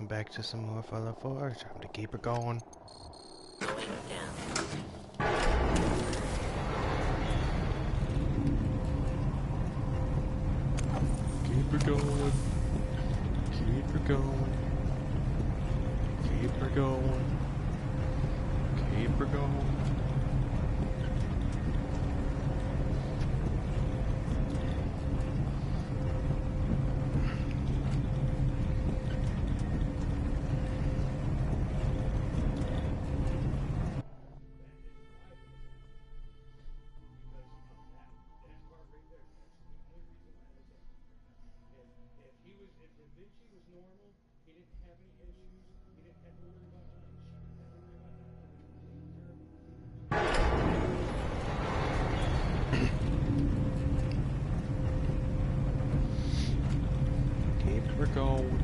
welcome back to some more Fallout 4. Time to keep it going. Going down. Keep it going. Keep it going. Keep her going. Keep her going. We're going.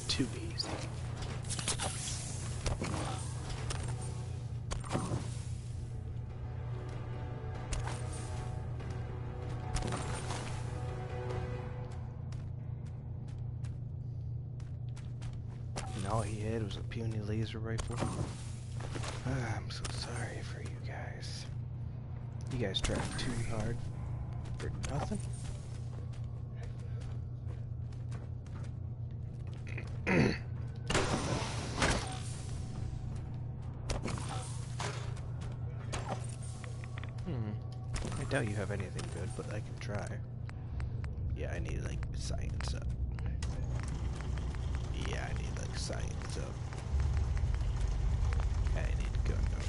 Too easy. And all he had was a puny laser rifle. I'm so sorry for you guys. You guys tried too hard for nothing. I doubt you have anything good, but I can try. Yeah, I need like science up. Yeah, I need like science up. I need gun up.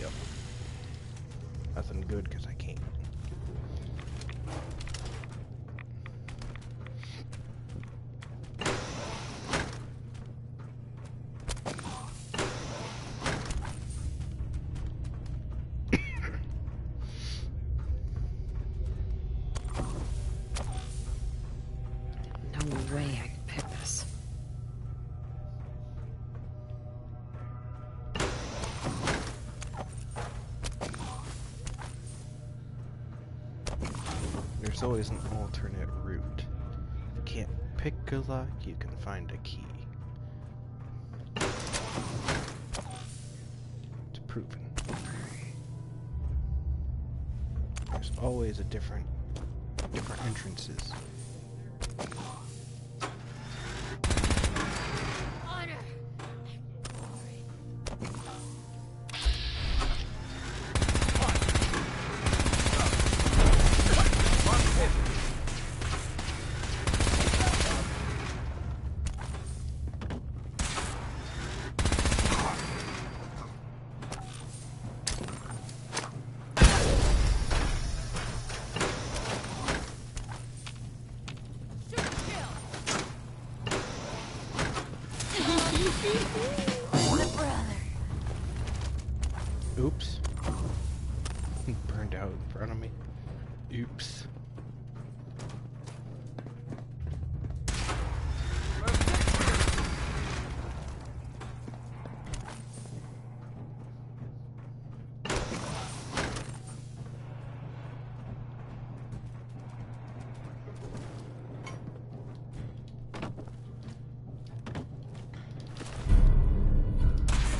Yep. Nothing good because I can't. No way I can pick this. There's always an alternate route. If you can't pick a lock, you can find a key. It's proven. There's always a different entrances. Oops. Burned out in front of me. Oops.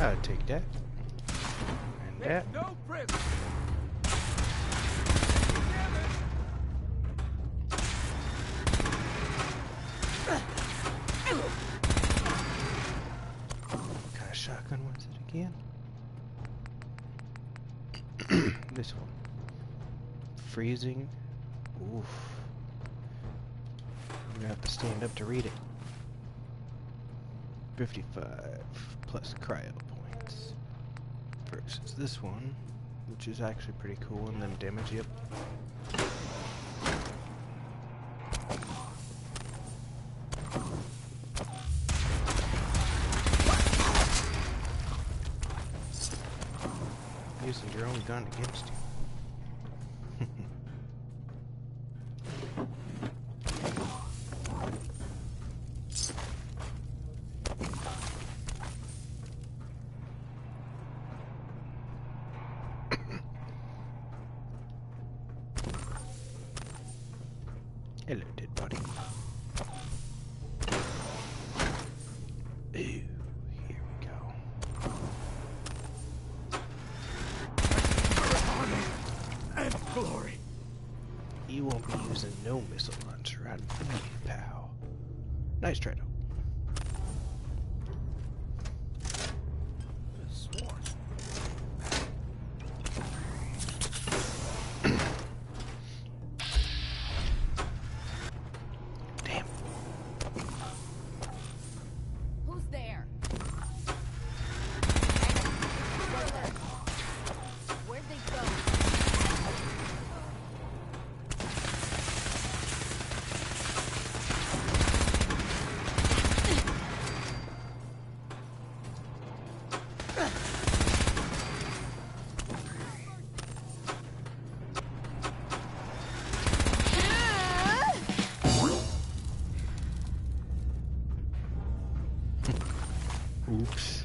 I'll take that. And that. No prison. What kind of shotgun was it again? This one. Freezing. Oof. I'm gonna have to stand up to read it. 55 plus cryo points. Versus this one, which is actually pretty cool, and then damage, yep. Using your own gun against you. Hello, dead body. Ooh, here we go. And glory. You won't be using no missile launcher on me, pal. Nice try, though. Sworn. Damn. Who's there? Where'd they go? Oops.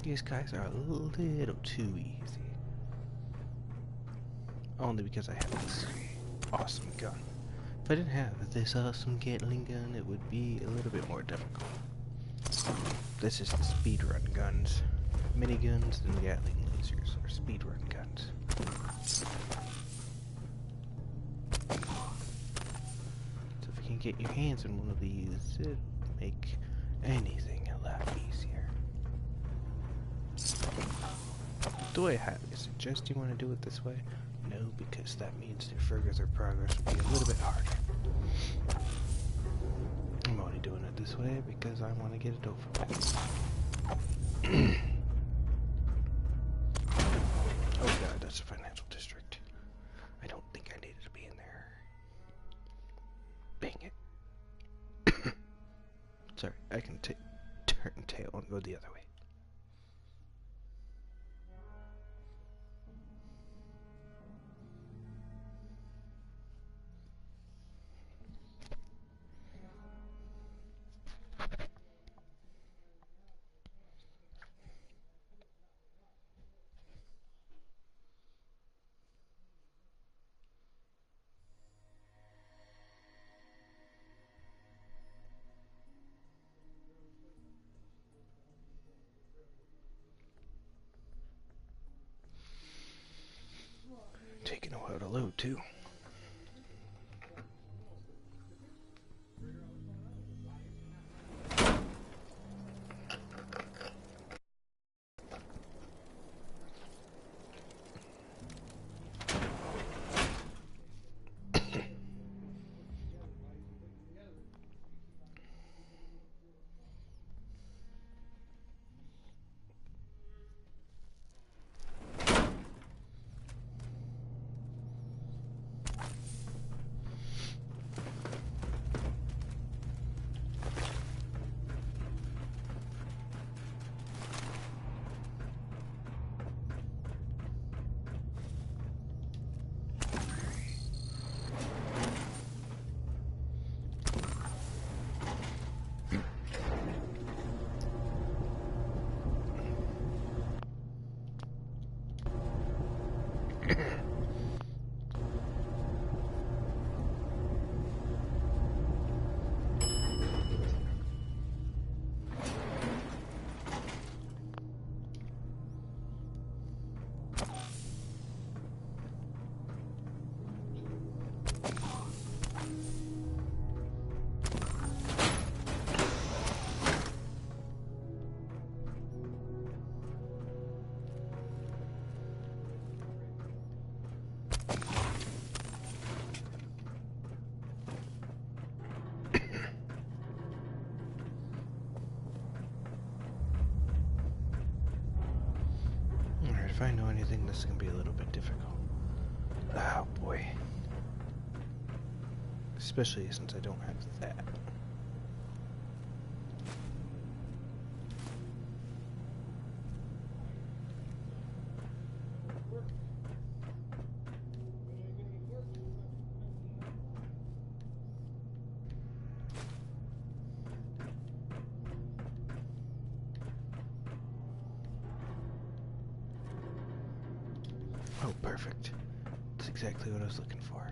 These guys are a little too easy. Only because I have this awesome gun. If I didn't have this awesome Gatling gun, it would be a little bit more difficult. This is the speedrun guns. Miniguns and Gatling lasers are speedrun guns. So if you can get your hands on one of these, it'd make anything a lot easier. Do I highly suggest you want to do it this way? No, because that means your further progress will be a little bit harder. I'm only doing it this way because I want to get it over with. Oh god, that's a financial district. I don't think I needed to be in there. Bang it. Sorry, I can turn tail and go the other way. Taking a while to load too. If I know anything, this is going to be a little bit difficult. Oh boy. Especially since I don't have that. Oh, perfect. That's exactly what I was looking for.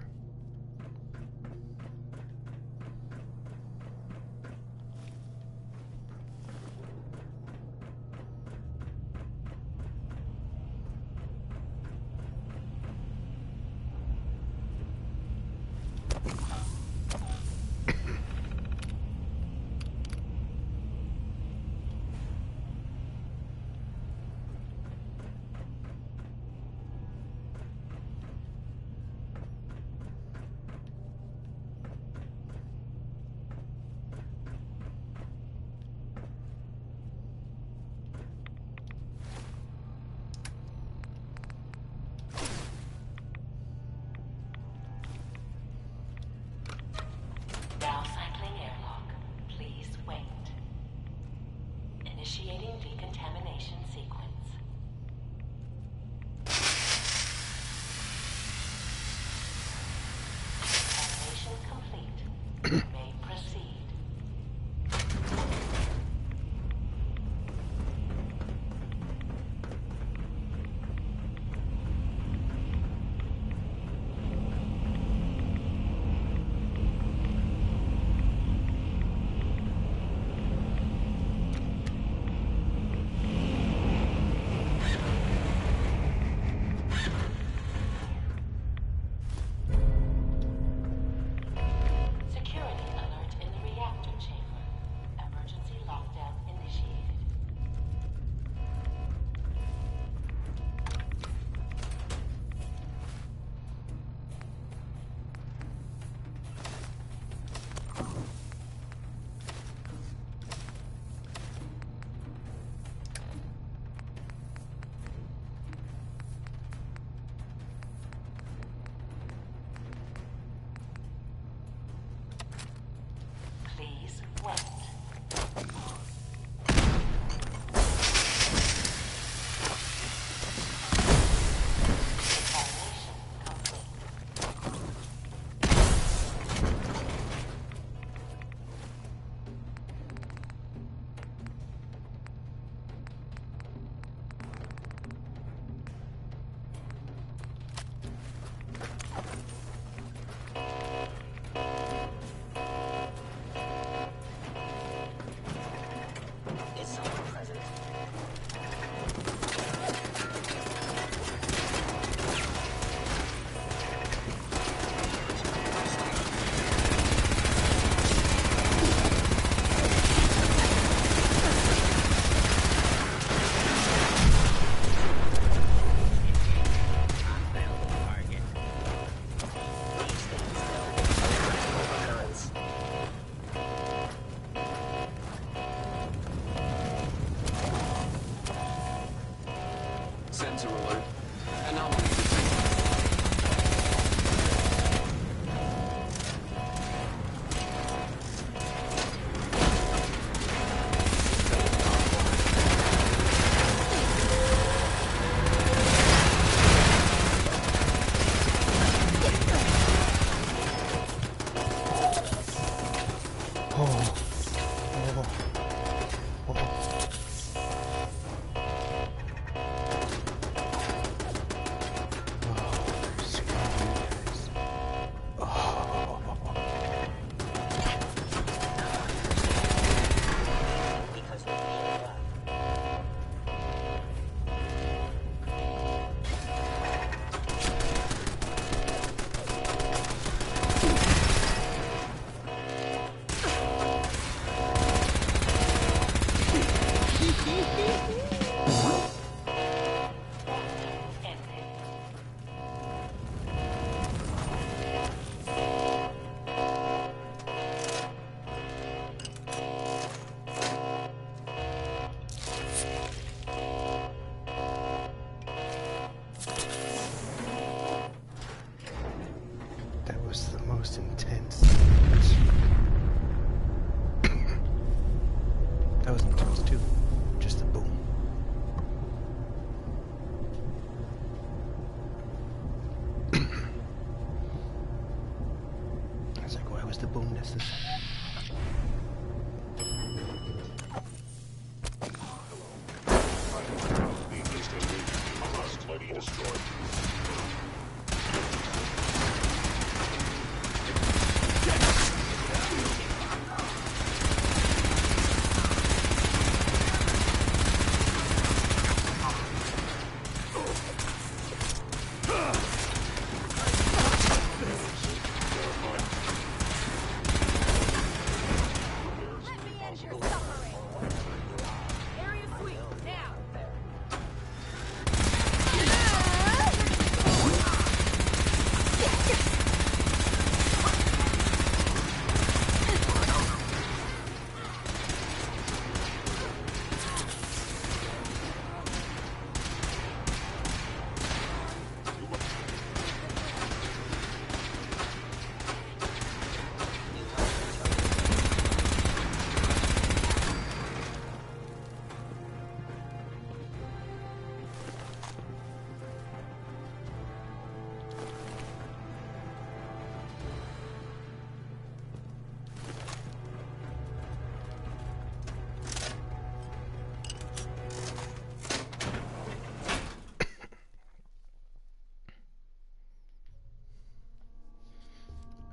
Was the boom necessary?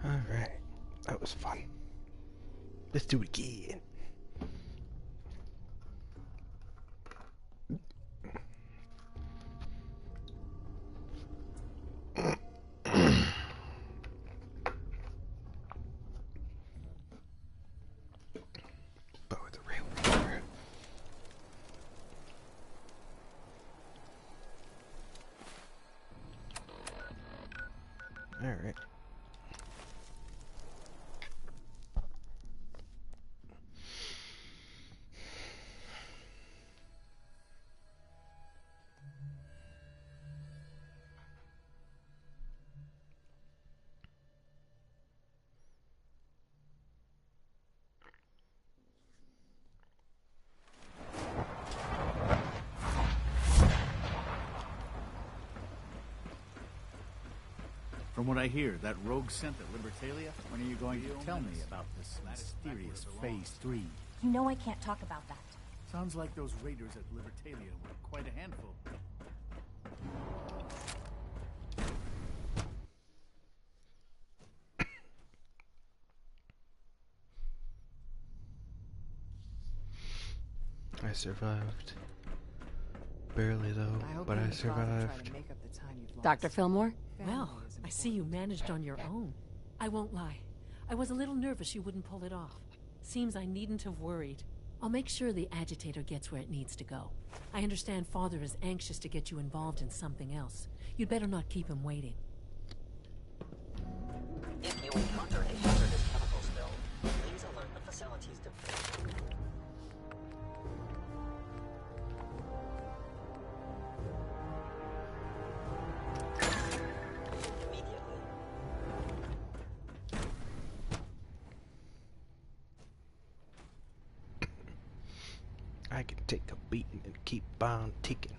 Alright, that was fun. Let's do it again. But with a real power. Alright. From what I hear, that rogue sent at Libertalia. When are you going to tell me about this mysterious Phase 3? You know I can't talk about that. Sounds like those raiders at Libertalia were quite a handful. I survived. Barely though, but I survived. Dr. Fillmore? Well, I see you managed on your own. I won't lie. I was a little nervous you wouldn't pull it off. Seems I needn't have worried. I'll make sure the agitator gets where it needs to go. I understand Father is anxious to get you involved in something else. You'd better not keep him waiting. If you encounter a hazardous chemical spill, please alert the facilities to... immediately. I can take a beating and keep on ticking.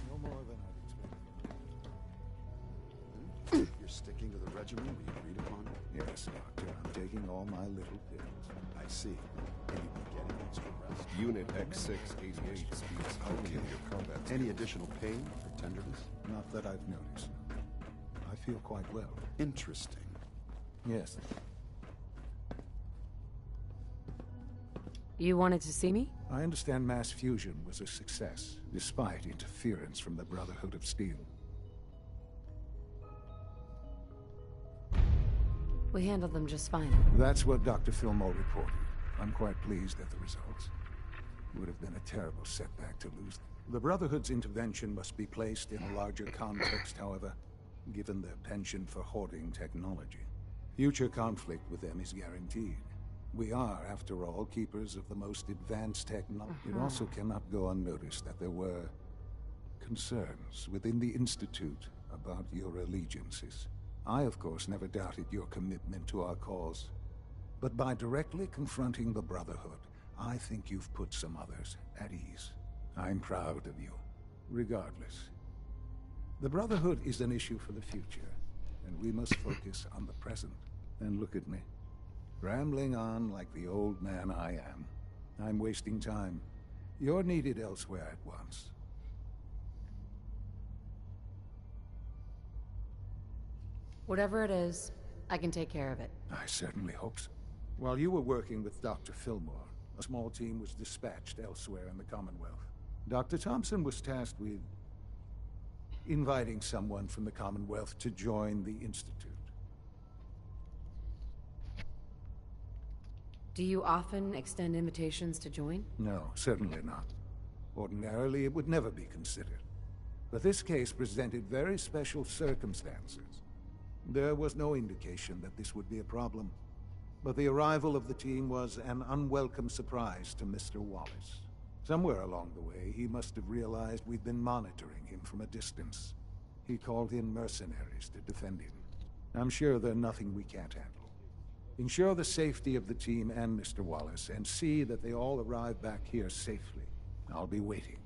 No more than I'd expected. You're sticking to the regimen we agreed upon? Yes, Doctor. I'm taking all my little pills. I see. And you've been getting extra rest? Unit X688 speeds only in your combat skills. Any additional pain or tenderness? Not that I've noticed. I feel quite well. Interesting. Yes. You wanted to see me? I understand mass fusion was a success, despite interference from the Brotherhood of Steel. We handled them just fine. That's what Dr. Fillmore reported. I'm quite pleased at the results. It would have been a terrible setback to lose them. The Brotherhood's intervention must be placed in a larger context, however, given their penchant for hoarding technology. Future conflict with them is guaranteed. We are, after all, keepers of the most advanced technology. It also cannot go unnoticed that there were concerns within the Institute about your allegiances. I, of course, never doubted your commitment to our cause. But by directly confronting the Brotherhood, I think you've put some others at ease. I'm proud of you, regardless. The Brotherhood is an issue for the future, and we must focus on the present. And look at me, rambling on like the old man I am. I'm wasting time. You're needed elsewhere at once. Whatever it is, I can take care of it. I certainly hope so. While you were working with Dr. Fillmore, a small team was dispatched elsewhere in the Commonwealth. Dr. Thompson was tasked with inviting someone from the Commonwealth to join the Institute. Do you often extend invitations to join? No, certainly not. Ordinarily, it would never be considered. But this case presented very special circumstances. There was no indication that this would be a problem. But the arrival of the team was an unwelcome surprise to Mr. Wallace. Somewhere along the way, he must have realized we'd been monitoring him from a distance. He called in mercenaries to defend him. I'm sure they're nothing we can't handle. Ensure the safety of the team and Mr. Wallace, and see that they all arrive back here safely. I'll be waiting.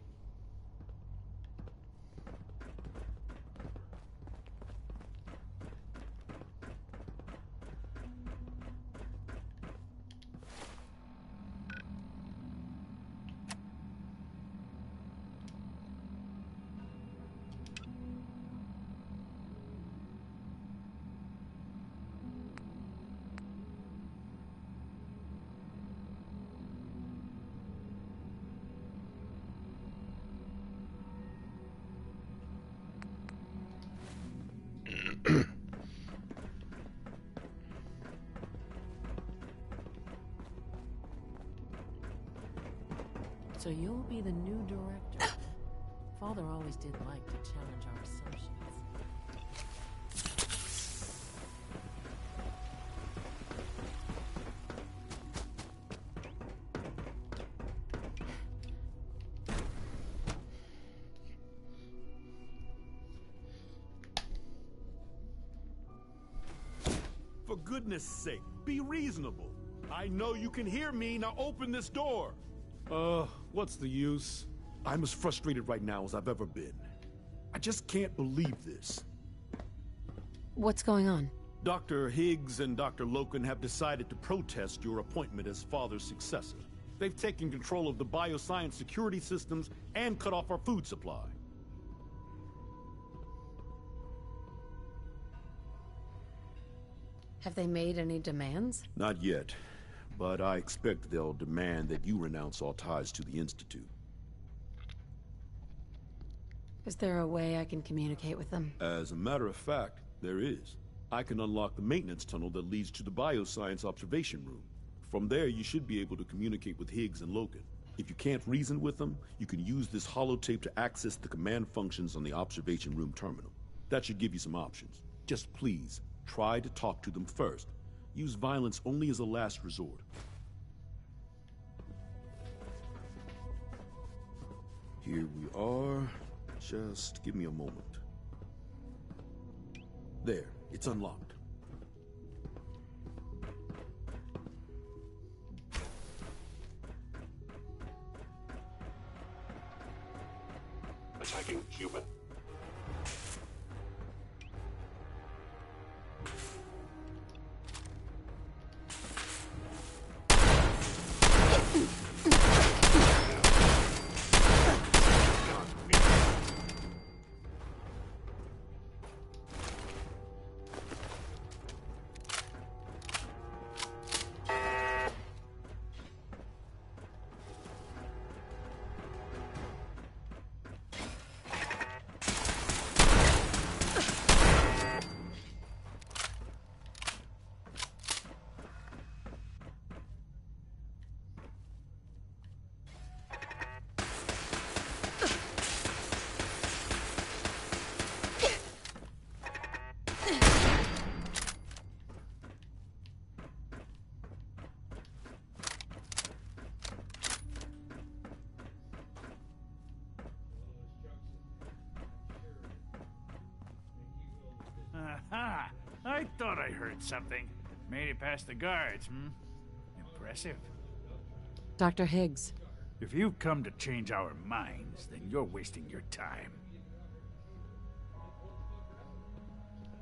So you'll be the new director. Father always did like to challenge our assumptions. For goodness sake, be reasonable. I know you can hear me, now open this door. What's the use? I'm as frustrated right now as I've ever been. I just can't believe this. What's going on? Dr. Higgs and Dr. Loken have decided to protest your appointment as Father's successor. They've taken control of the bioscience security systems and cut off our food supply. Have they made any demands? Not yet, but I expect they'll demand that you renounce all ties to the Institute. Is there a way I can communicate with them? As a matter of fact, there is. I can unlock the maintenance tunnel that leads to the bioscience observation room. From there, you should be able to communicate with Higgs and Logan. If you can't reason with them, you can use this holotape to access the command functions on the observation room terminal. That should give you some options. Just please, try to talk to them first. Use violence only as a last resort. Here we are. Just give me a moment. There, it's unlocked. Attacking human. I heard something. Made it past the guards, Impressive. Dr. Higgs. If you've come to change our minds, then you're wasting your time.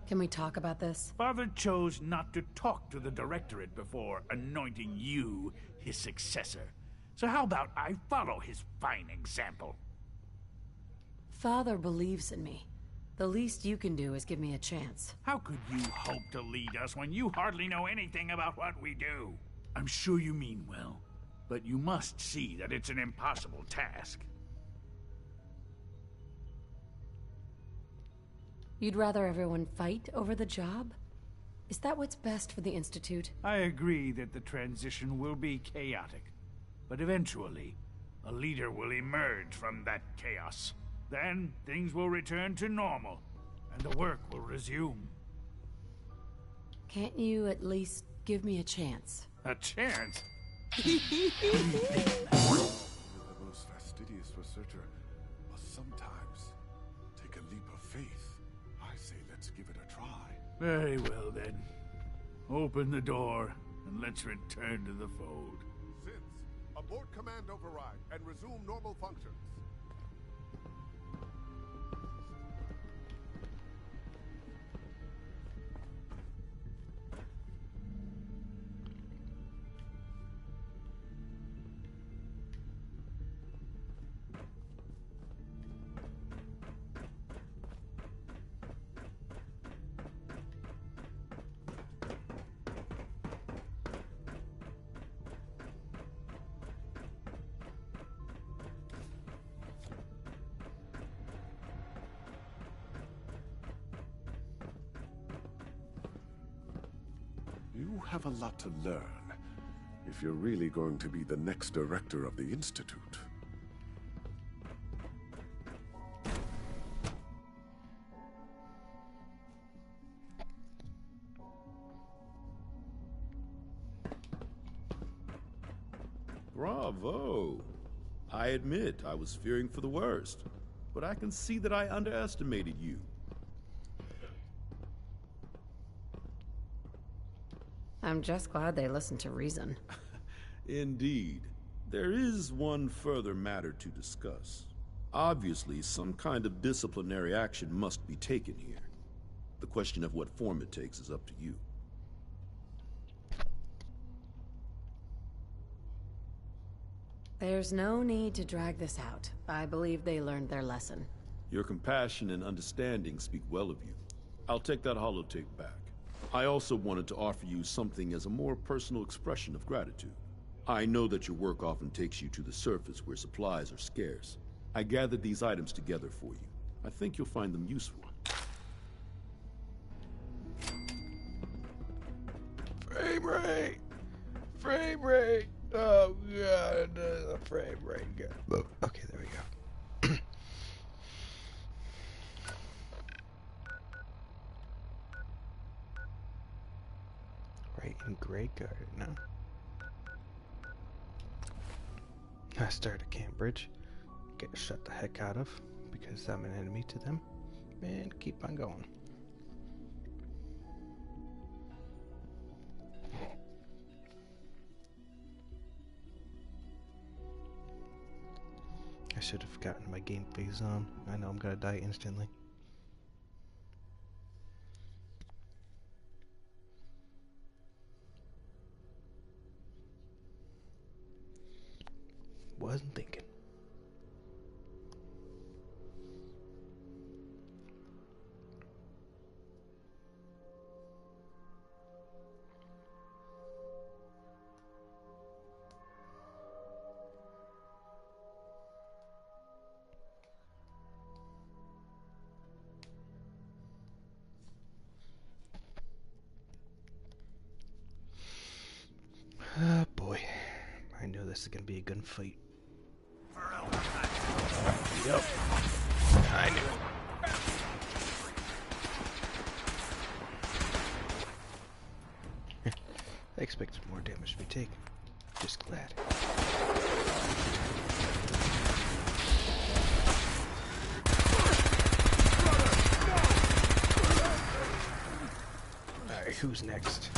Can we talk about this? Father chose not to talk to the Directorate before anointing you his successor. So how about I follow his fine example? Father believes in me. The least you can do is give me a chance. How could you hope to lead us when you hardly know anything about what we do? I'm sure you mean well, but you must see that it's an impossible task. You'd rather everyone fight over the job? Is that what's best for the Institute? I agree that the transition will be chaotic, but eventually, a leader will emerge from that chaos. Then, things will return to normal, and the work will resume. Can't you at least give me a chance? A chance? You're the most fastidious researcher must sometimes take a leap of faith. I say let's give it a try. Very well, then. Open the door, and let's return to the fold. Since, abort command override and resume normal functions. You have a lot to learn if you're really going to be the next director of the Institute. Bravo! I admit I was fearing for the worst, but I can see that I underestimated you. I'm just glad they listened to reason. Indeed. There is one further matter to discuss. Obviously, some kind of disciplinary action must be taken here. The question of what form it takes is up to you. There's no need to drag this out. I believe they learned their lesson. Your compassion and understanding speak well of you. I'll take that holotape back. I also wanted to offer you something as a more personal expression of gratitude. I know that your work often takes you to the surface where supplies are scarce. I gathered these items together for you. I think you'll find them useful. Frame rate! Frame rate! Oh god, the frame rate. Okay, there we go. Right in Grey Garden, no? I start at Cambridge, get shut the heck out of because I'm an enemy to them, and keep on going. I should have gotten my game phase on. I know I'm gonna die instantly. Wasn't thinking. Oh boy, I knew this is gonna be a gunfight. Yep, I knew it. I expected more damage to be taken. Just glad. Alright. Who's next?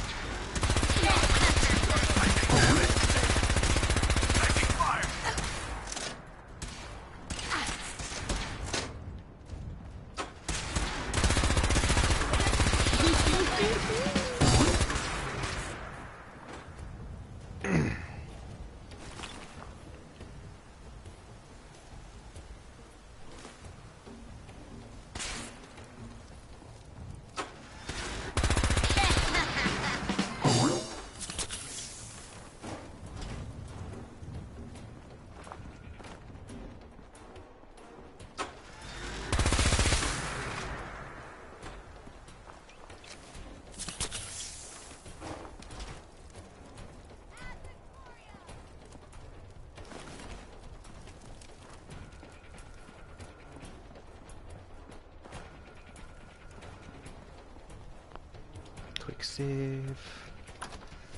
Quick save.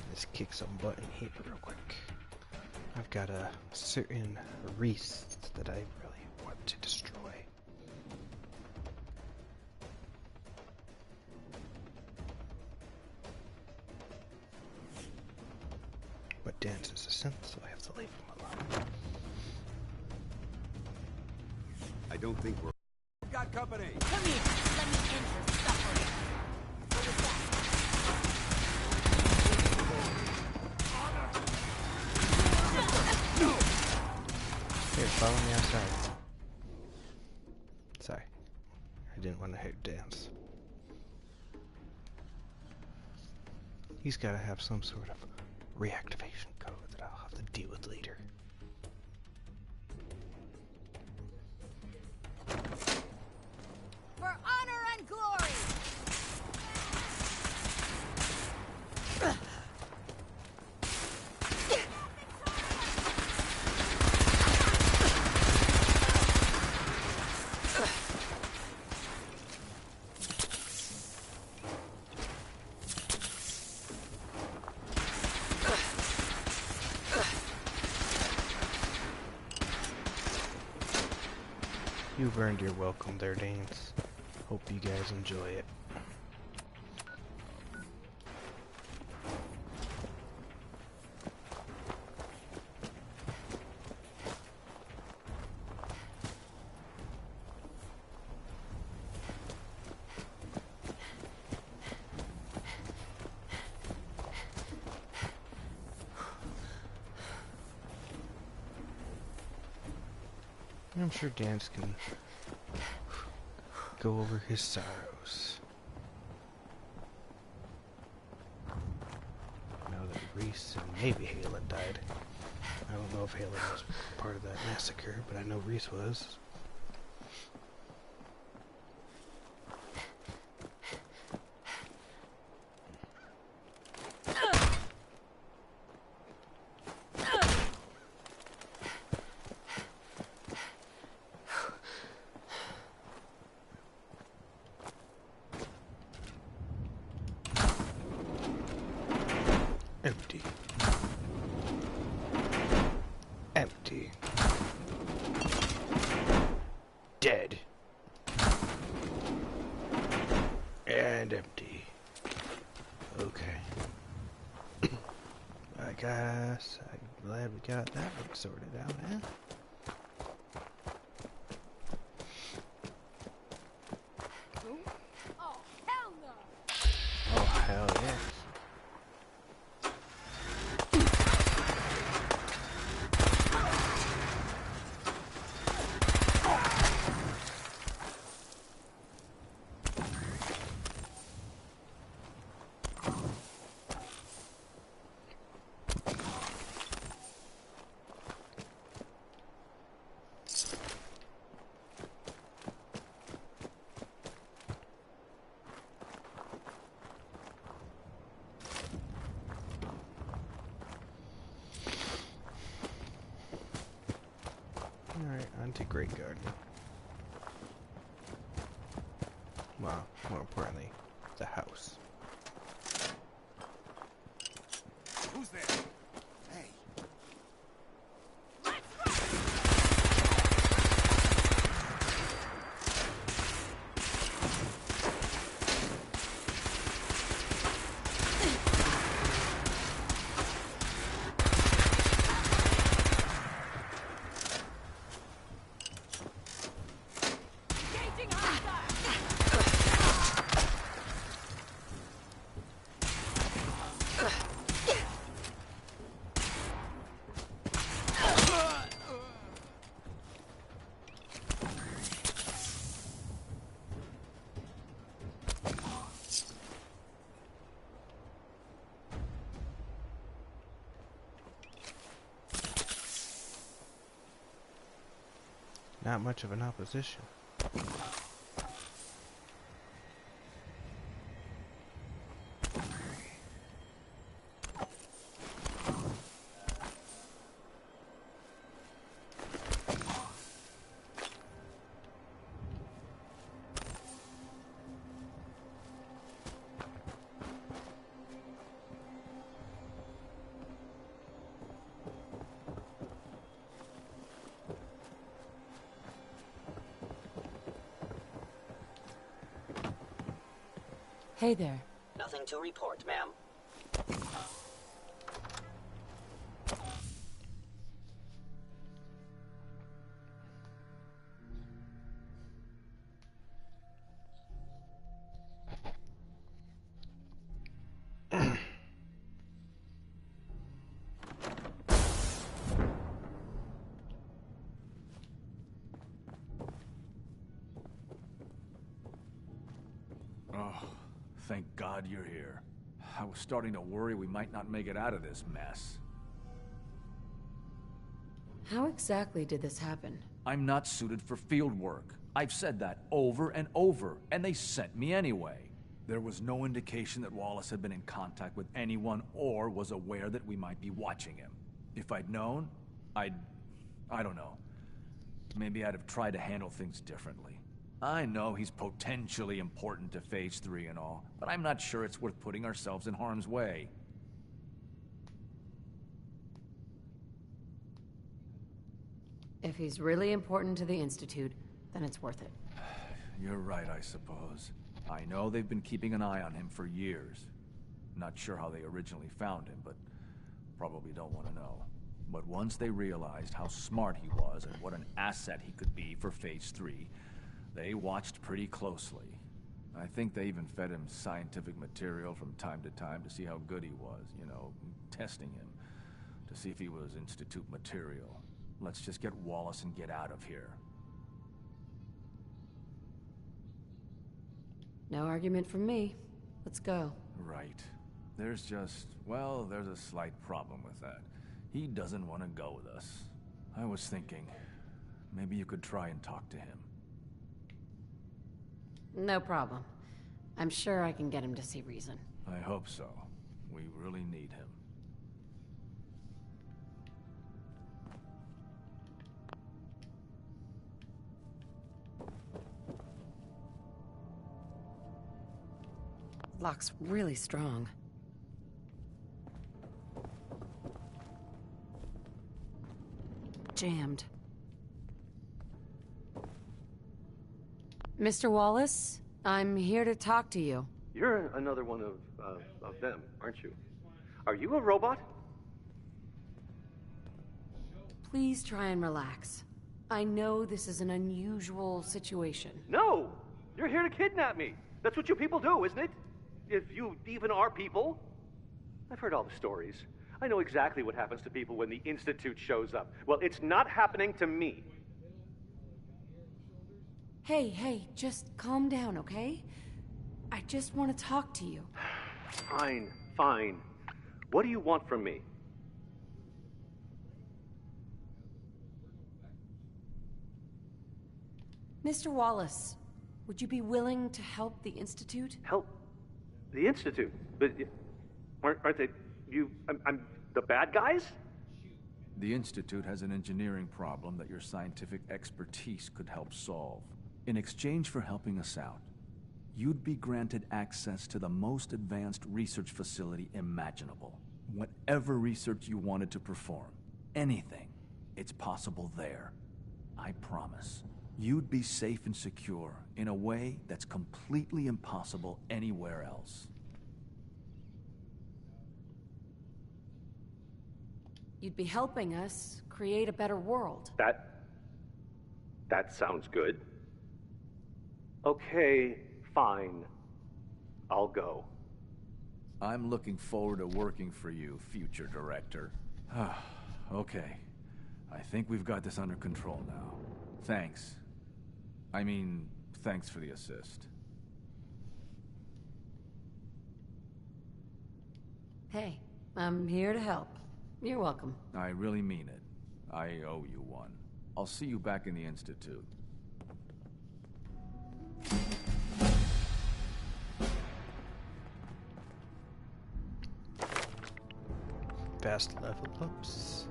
Let's kick some butt in here real quick. I've got a certain Reese that I really want to destroy. But Dance is a synth, so I have to leave him alone. I don't think we're... Got company! Come here. Let me end your suffering. What is that? Here, follow me outside. Sorry. I didn't want to hurt Dance. He's got to have some sort of reactivation code that I'll have to deal with later. For honor and glory! You've earned your welcome there, Danes. Hope you guys enjoy it. I'm sure Dance can go over his sorrows. Now that Reese and maybe Halen died. I don't know if Halen was part of that massacre, but I know Reese was. Empty. Empty. Dead. And empty. Okay. I guess I'm glad we got that one sorted out, eh? Oh, hell no! Oh, hell yes. Alright, on to Great Garden. Well, more importantly, the house. Who's there? Hey. Not much of an opposition. Hey there. Nothing to report, ma'am. Thank God you're here. I was starting to worry we might not make it out of this mess. How exactly did this happen? I'm not suited for field work. I've said that over and over, and they sent me anyway. There was no indication that Wallace had been in contact with anyone or was aware that we might be watching him. If I'd known, I don't know. Maybe I'd have tried to handle things differently. I know he's potentially important to Phase 3 and all, but I'm not sure it's worth putting ourselves in harm's way. If he's really important to the Institute, then it's worth it. You're right, I suppose. I know they've been keeping an eye on him for years. Not sure how they originally found him, but probably don't want to know. But once they realized how smart he was and what an asset he could be for Phase 3, they watched pretty closely. I think they even fed him scientific material from time to time to see how good he was, you know, testing him, to see if he was Institute material. Let's just get Wallace and get out of here. No argument from me. Let's go. Right. There's just, well, there's a slight problem with that. He doesn't want to go with us. I was thinking, maybe you could try and talk to him. No problem. I'm sure I can get him to see reason. I hope so. We really need him. Lock's really strong. Jammed. Mr. Wallace, I'm here to talk to you. You're another one of them, aren't you? Are you a robot? Please try and relax. I know this is an unusual situation. No! You're here to kidnap me! That's what you people do, isn't it? If you even are people. I've heard all the stories. I know exactly what happens to people when the Institute shows up. Well, it's not happening to me. Hey, just calm down, okay? I just want to talk to you. Fine. What do you want from me? Mr. Wallace, would you be willing to help the Institute? Help? The Institute? But aren't they... I'm the bad guys? The Institute has an engineering problem that your scientific expertise could help solve. In exchange for helping us out, you'd be granted access to the most advanced research facility imaginable. Whatever research you wanted to perform, anything, it's possible there. I promise. You'd be safe and secure in a way that's completely impossible anywhere else. You'd be helping us create a better world. That sounds good. Okay, fine. I'll go. I'm looking forward to working for you, future director. Okay. I think we've got this under control now. Thanks. Thanks for the assist. Hey, I'm here to help. You're welcome. I really mean it. I owe you one. I'll see you back in the Institute. Fast level ups.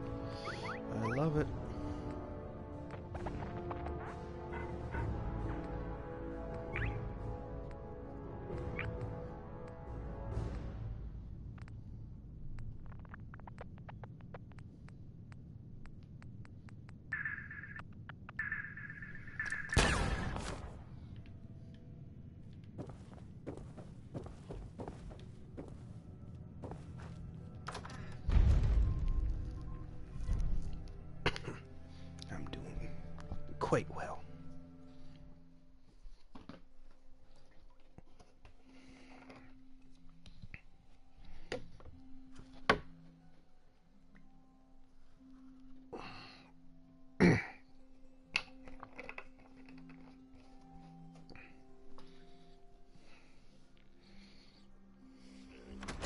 I love it. Quite well.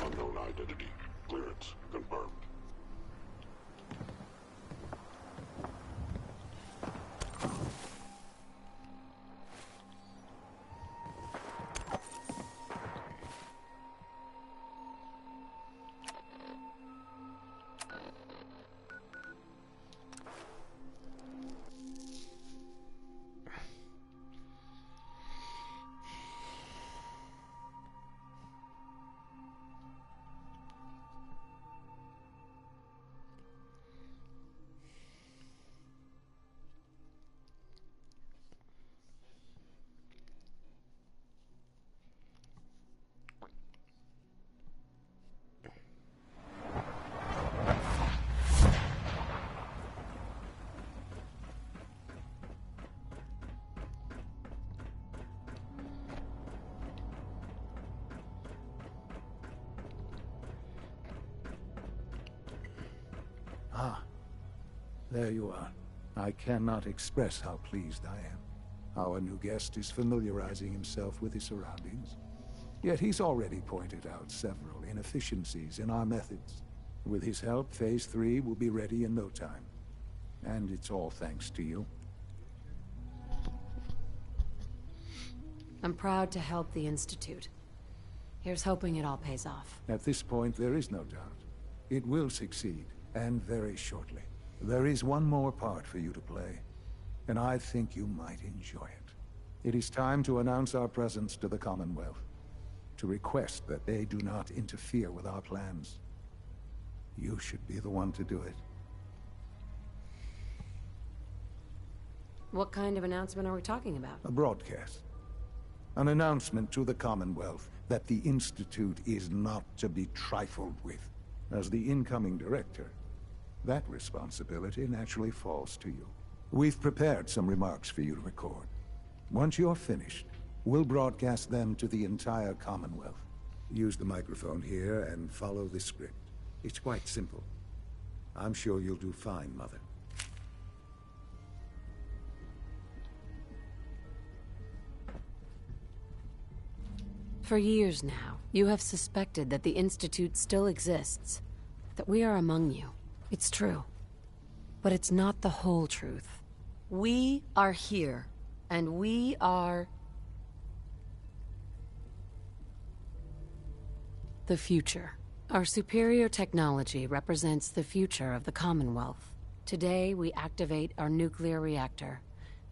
Unknown identity. Clearance confirmed. Ah, there you are. I cannot express how pleased I am. Our new guest is familiarizing himself with his surroundings. Yet he's already pointed out several inefficiencies in our methods. With his help, Phase 3 will be ready in no time. And it's all thanks to you. I'm proud to help the Institute. Here's hoping it all pays off. At this point, there is no doubt. It will succeed, and very shortly. There is one more part for you to play, and I think you might enjoy it. It is time to announce our presence to the Commonwealth, to request that they do not interfere with our plans. You should be the one to do it. What kind of announcement are we talking about? A broadcast. An announcement to the Commonwealth that the Institute is not to be trifled with. As the incoming director, that responsibility naturally falls to you. We've prepared some remarks for you to record. Once you're finished, we'll broadcast them to the entire Commonwealth. Use the microphone here and follow the script. It's quite simple. I'm sure you'll do fine, Mother. For years now, you have suspected that the Institute still exists, that we are among you. It's true. But it's not the whole truth. We are here, and we are... the future. Our superior technology represents the future of the Commonwealth. Today, we activate our nuclear reactor,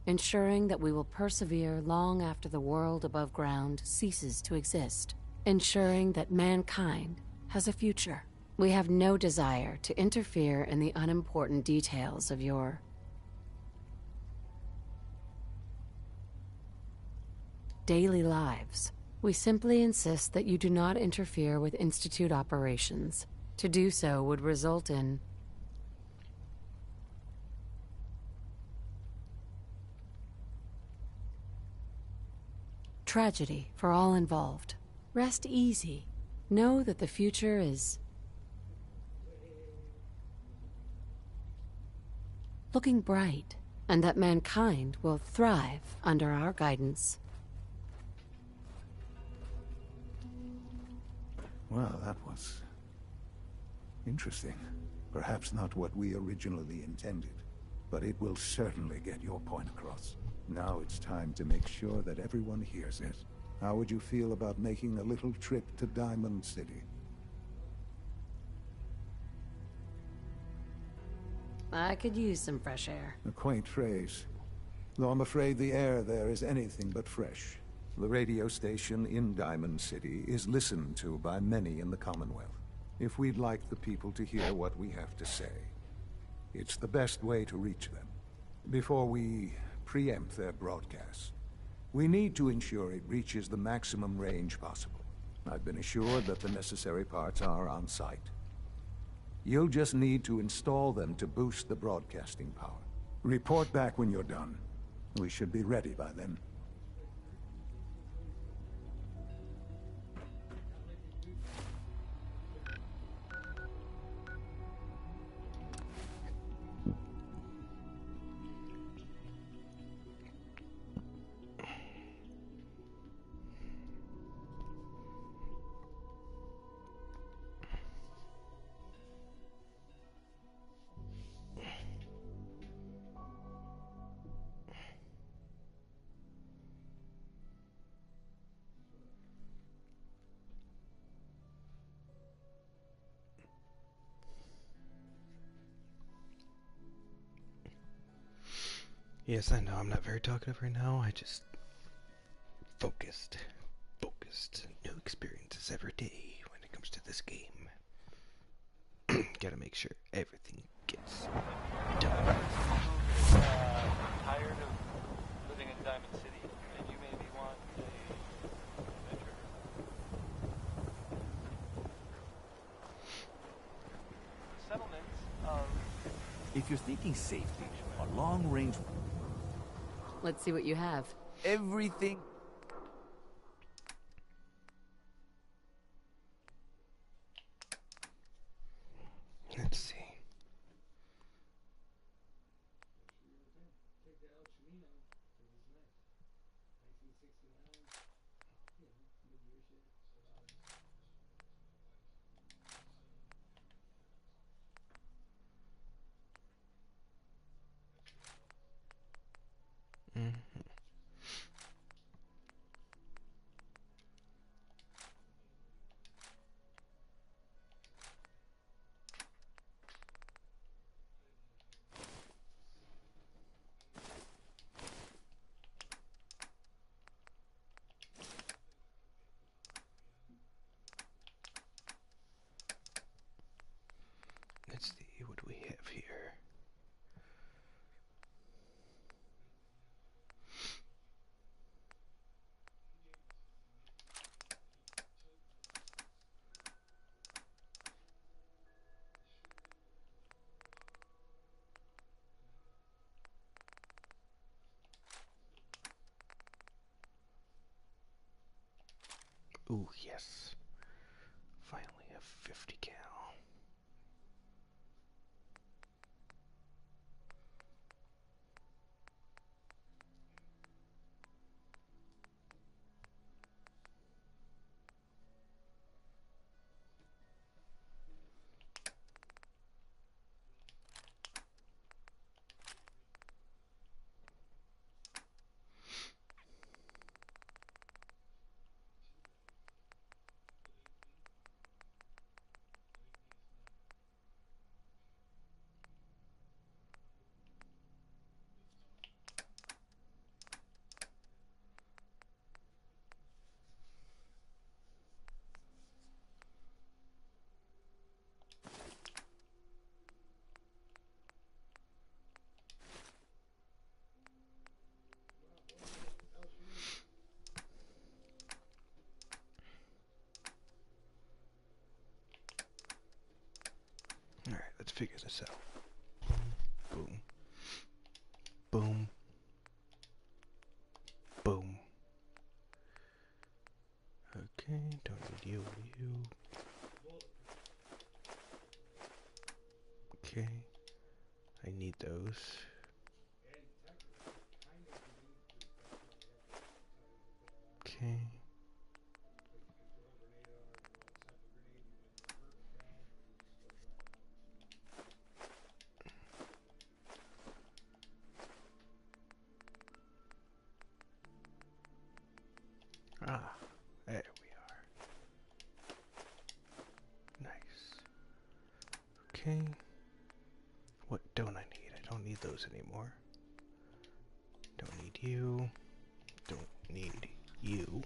ensuring that we will persevere long after the world above ground ceases to exist, ensuring that mankind has a future. We have no desire to interfere in the unimportant details of your daily lives. We simply insist that you do not interfere with Institute operations. To do so would result in tragedy for all involved. Rest easy. Know that the future is looking bright, and that mankind will thrive under our guidance. Well, that was interesting. Perhaps not what we originally intended. but it will certainly get your point across. Now it's time to make sure that everyone hears it. How would you feel about making a little trip to Diamond City? I could use some fresh air. A quaint phrase, though I'm afraid the air there is anything but fresh. The radio station in Diamond City is listened to by many in the Commonwealth. If we'd like the people to hear what we have to say, it's the best way to reach them. Before we preempt their broadcasts, we need to ensure it reaches the maximum range possible. I've been assured that the necessary parts are on site. You'll just need to install them to boost the broadcasting power. Report back when you're done. We should be ready by then. Yes, I know I'm not very talkative right now. I just focused. New experiences every day when it comes to this game. Gotta make sure everything gets done. Tired of living in Diamond City, and you maybe want a adventure. Settlements of... If you're thinking safety, a long-range... Let's see what you have. Everything... Let's see. Let's see what we have here. Ooh, yes. Finally have 50 cal. Alright, let's figure this out. Boom. Boom. Boom. Okay, don't need you. Okay. I need those. Okay. Okay. What don't I need? I don't need those anymore. Don't need you. Don't need you.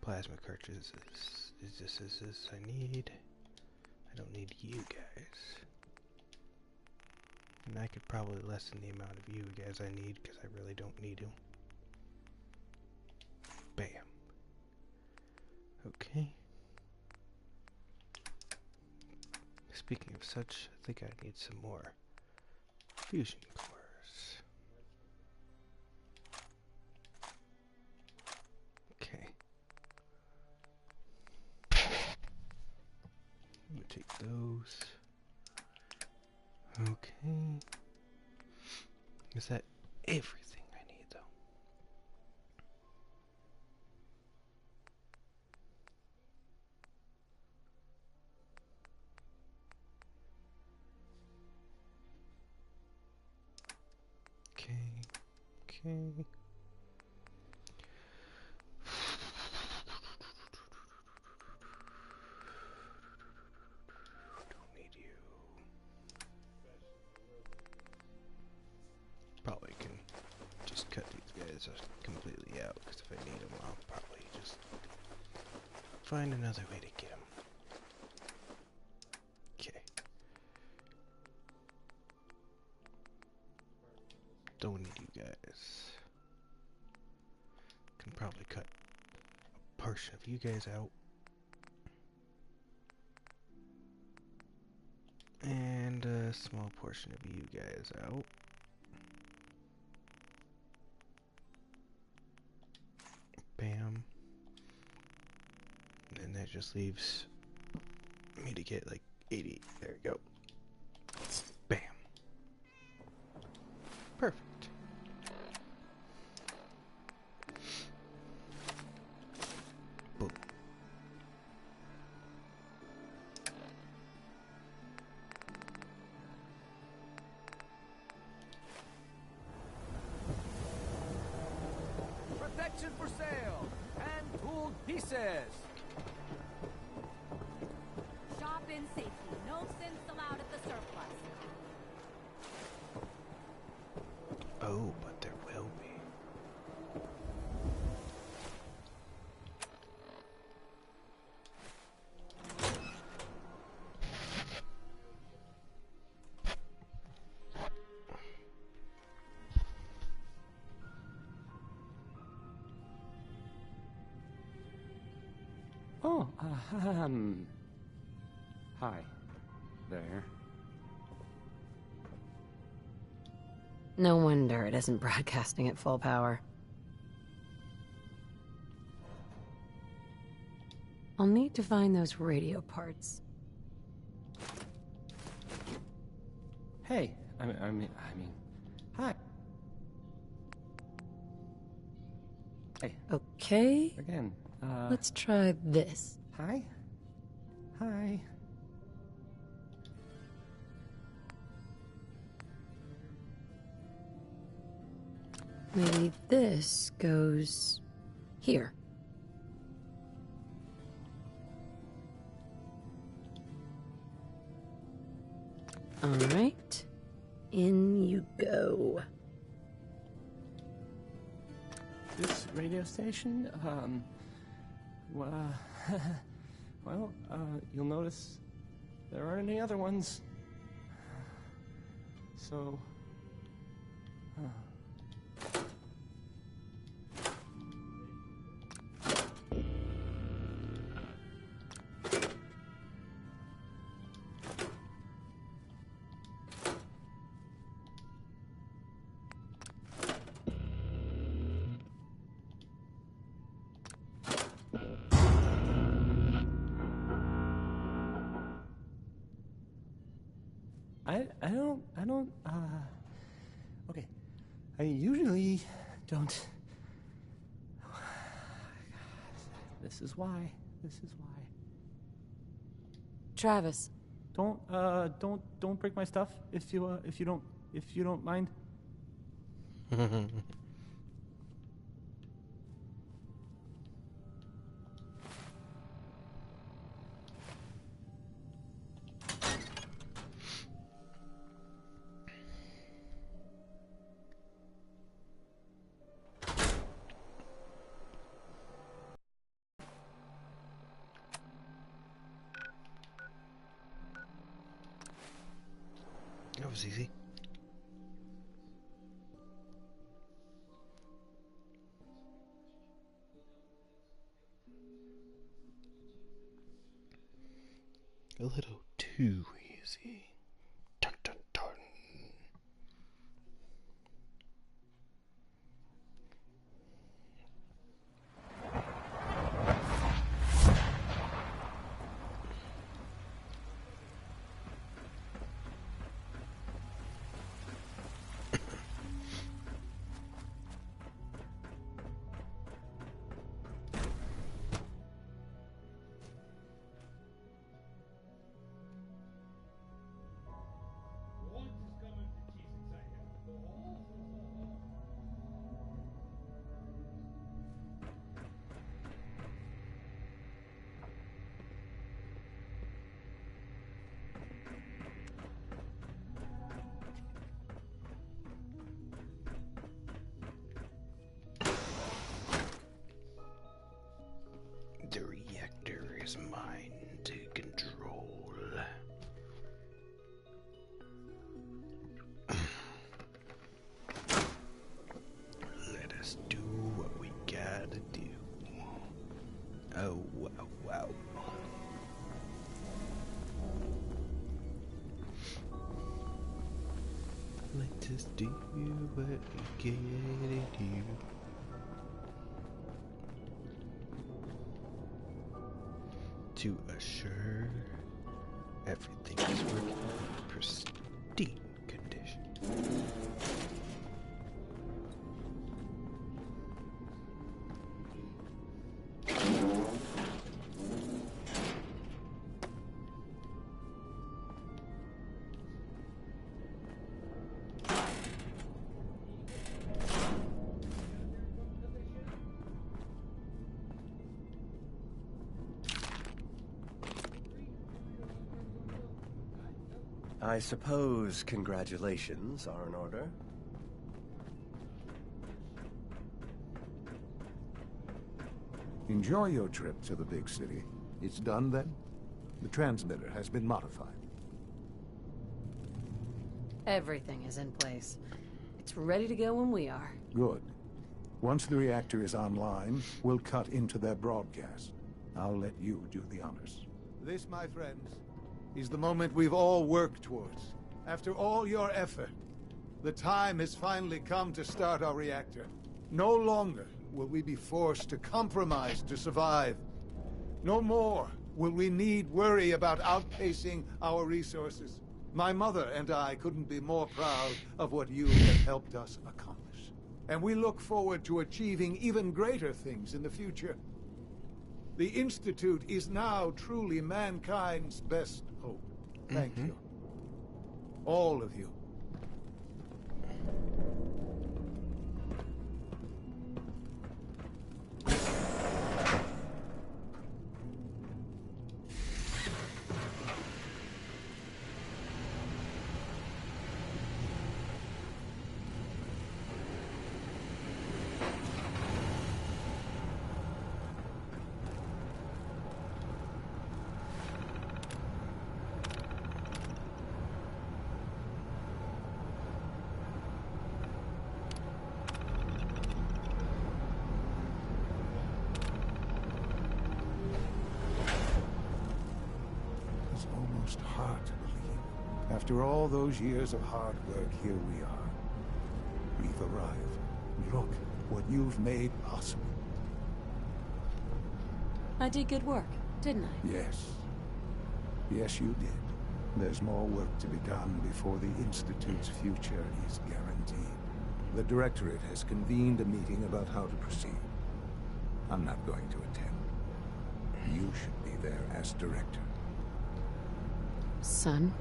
Plasma cartridges is this I need. I don't need you guys. And I could probably lessen the amount of you guys I need because I really don't need you. Bam. Okay. Speaking of such, I think I need some more fusion cores. Okay. I'm gonna take those. Okay. Is that everything I need, though? Okay. Okay. Don't need you. Probably can just cut these guys completely out, because if I need them, I'll probably just find another way to get them. Okay. Don't need you guys. Can probably cut a portion of you guys out. And a small portion of you guys out. Bam. And that just leaves me to get like 80. There we go. Bam. Perfect. Boom. Protection for sale! Hand-tooled pieces! Shop in safety. No synths allowed at the surplus. Oh, but there will be. Oh, hi there. No wonder it isn't broadcasting at full power. I'll need to find those radio parts. Hey, I mean, hi. Hey. Okay. Again, Let's try this. Hi. Hi. Maybe this goes here. All right. In you go. This radio station, well, you'll notice there aren't any other ones. So, I don't, okay. I usually don't. This is why. Travis. Don't break my stuff if you don't mind. was easy. A little too easy. Dun, dun, dun. The reactor is mine to control. Let us do what we gotta do. Oh, wow, wow. Let us do what we gotta do. To assure everything is working in pristine condition. I suppose congratulations are in order. Enjoy your trip to the big city. It's done then? The transmitter has been modified. Everything is in place. It's ready to go when we are. Good. Once the reactor is online, we'll cut into their broadcast. I'll let you do the honors. This, my friends, is the moment we've all worked towards. After all your effort, the time has finally come to start our reactor. No longer will we be forced to compromise to survive. No more will we need worry about outpacing our resources. My mother and I couldn't be more proud of what you have helped us accomplish. And we look forward to achieving even greater things in the future. The Institute is now truly mankind's best hope. Thank you. All of you. Hard to believe. After all those years of hard work, here we are. We've arrived. Look what you've made possible. I did good work, didn't I? Yes. Yes, you did. There's more work to be done before the Institute's future is guaranteed. The Directorate has convened a meeting about how to proceed. I'm not going to attend. You should be there as Director. Son?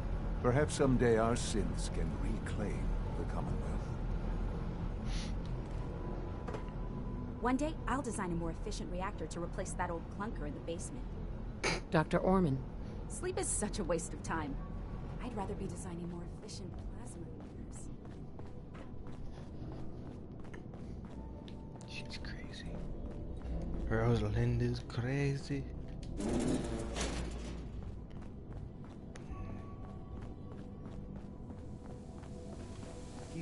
Perhaps someday our synths can reclaim the Commonwealth. One day, I'll design a more efficient reactor to replace that old clunker in the basement. Dr. Orman. Sleep is such a waste of time. I'd rather be designing more efficient plasma emitters. She's crazy. Rosalinda's crazy.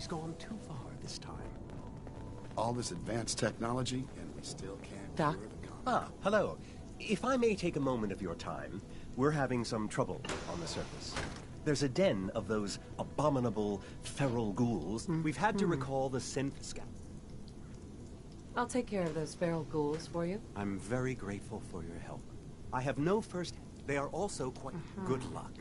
he's gone too far this time. All this advanced technology, and we still can't Doc? cure the con. Ah, hello. If I may take a moment of your time, we're having some trouble on the surface. There's a den of those abominable feral ghouls. We've had to recall the synth scout. I'll take care of those feral ghouls for you. I'm very grateful for your help. I have no first... They are also quite... Good luck.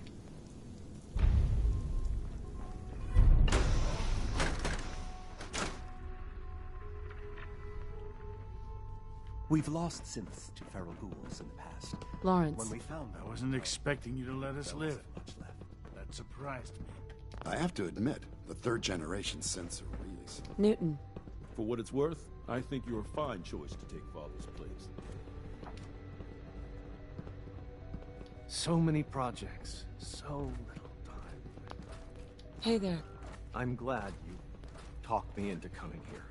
We've lost synths to feral ghouls in the past. Lawrence. When we found them, I wasn't expecting you to let us live. much left. That surprised me. I have to admit, the third generation synths are really slow. Newton. For what it's worth, I think you're a fine choice to take Father's place. So many projects, so little time. Hey there. I'm glad you talked me into coming here.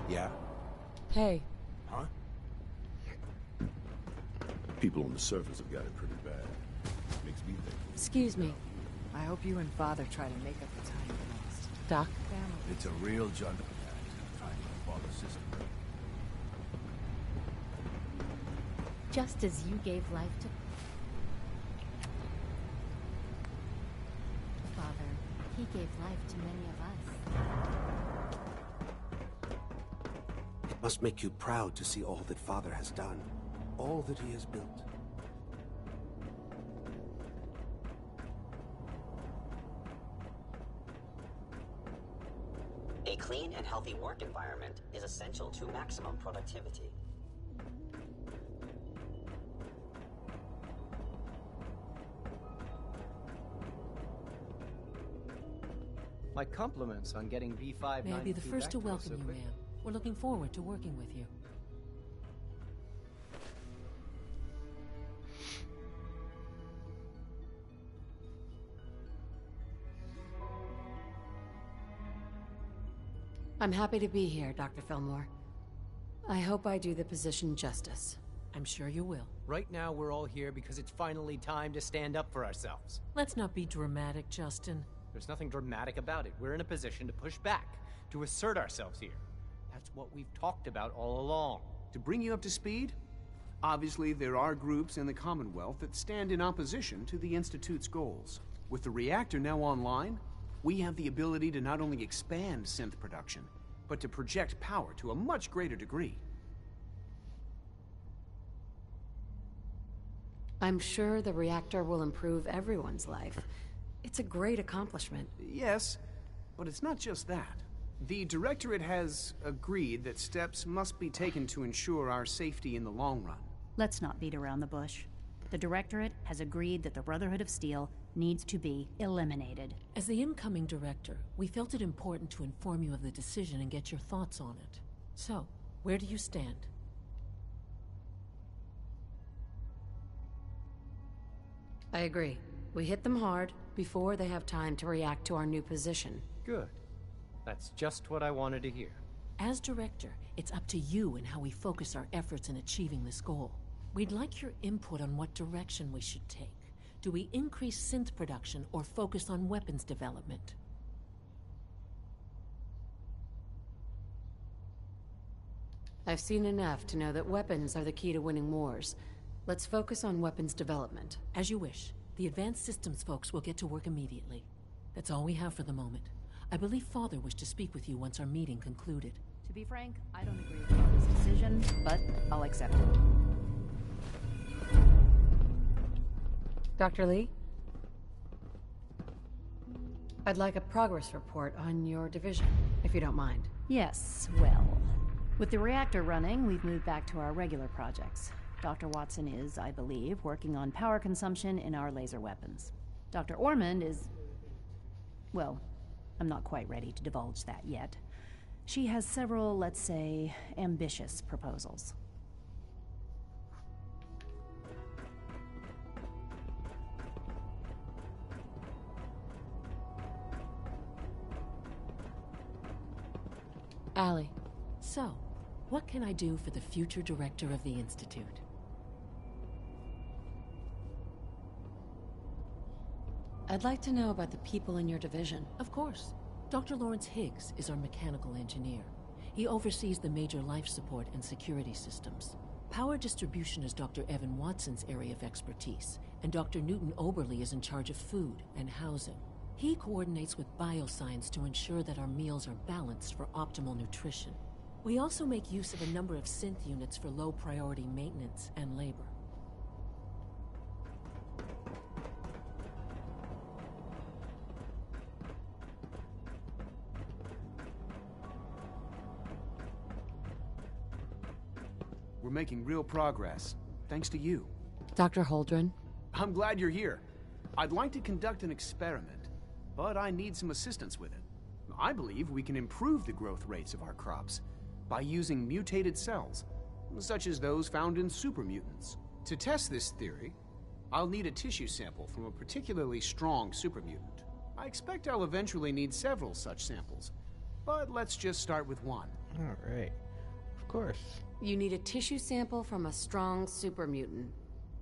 Yeah? Hey. Huh? People on the surface have got it pretty bad. Makes me think. Excuse me. I hope you and Father try to make up the time you lost. Doc? Family. It's a real juggle act, trying to follow the system. Just as you gave life to Father, he gave life to many of us. It must make you proud to see all that Father has done, all that he has built. A clean and healthy work environment is essential to maximum productivity. My compliments on getting B592 May I be the first to back us welcome so you, quick. ma'am. We're looking forward to working with you. I'm happy to be here, Dr. Fillmore. I hope I do the position justice. I'm sure you will. Right now, we're all here because it's finally time to stand up for ourselves. Let's not be dramatic, Justin. There's nothing dramatic about it. We're in a position to push back, to assert ourselves here. That's what we've talked about all along. To bring you up to speed, obviously there are groups in the Commonwealth that stand in opposition to the Institute's goals. With the reactor now online, we have the ability to not only expand synth production, but to project power to a much greater degree. I'm sure the reactor will improve everyone's life. It's a great accomplishment. Yes, but it's not just that. The Directorate has agreed that steps must be taken to ensure our safety in the long run. Let's not beat around the bush. The Directorate has agreed that the Brotherhood of Steel needs to be eliminated. As the incoming director, we felt it important to inform you of the decision and get your thoughts on it. So, where do you stand? I agree. We hit them hard before they have time to react to our new position. Good. That's just what I wanted to hear. As director, it's up to you and how we focus our efforts in achieving this goal. We'd like your input on what direction we should take. Do we increase synth production or focus on weapons development? I've seen enough to know that weapons are the key to winning wars. Let's focus on weapons development. As you wish. The advanced systems folks will get to work immediately. That's all we have for the moment. I believe Father wished to speak with you once our meeting concluded. To be frank, I don't agree with Father's decision, but I'll accept it. Dr. Lee? I'd like a progress report on your division, if you don't mind. Yes, well, with the reactor running, we've moved back to our regular projects. Dr. Watson is, I believe, working on power consumption in our laser weapons. Dr. Ormond is... well, I'm not quite ready to divulge that yet. She has several, let's say, ambitious proposals. Allie. So, what can I do for the future director of the Institute? I'd like to know about the people in your division. Of course. Dr. Lawrence Higgs is our mechanical engineer. He oversees the major life support and security systems. Power distribution is Dr. Evan Watson's area of expertise, and Dr. Newton Oberly is in charge of food and housing. He coordinates with bioscience to ensure that our meals are balanced for optimal nutrition. We also make use of a number of synth units for low-priority maintenance and labor. We're making real progress, thanks to you. Dr. Holdren? I'm glad you're here. I'd like to conduct an experiment, but I need some assistance with it. I believe we can improve the growth rates of our crops by using mutated cells, such as those found in supermutants. To test this theory, I'll need a tissue sample from a particularly strong supermutant. I expect I'll eventually need several such samples, but let's just start with one. All right. Of course. You need a tissue sample from a strong supermutant.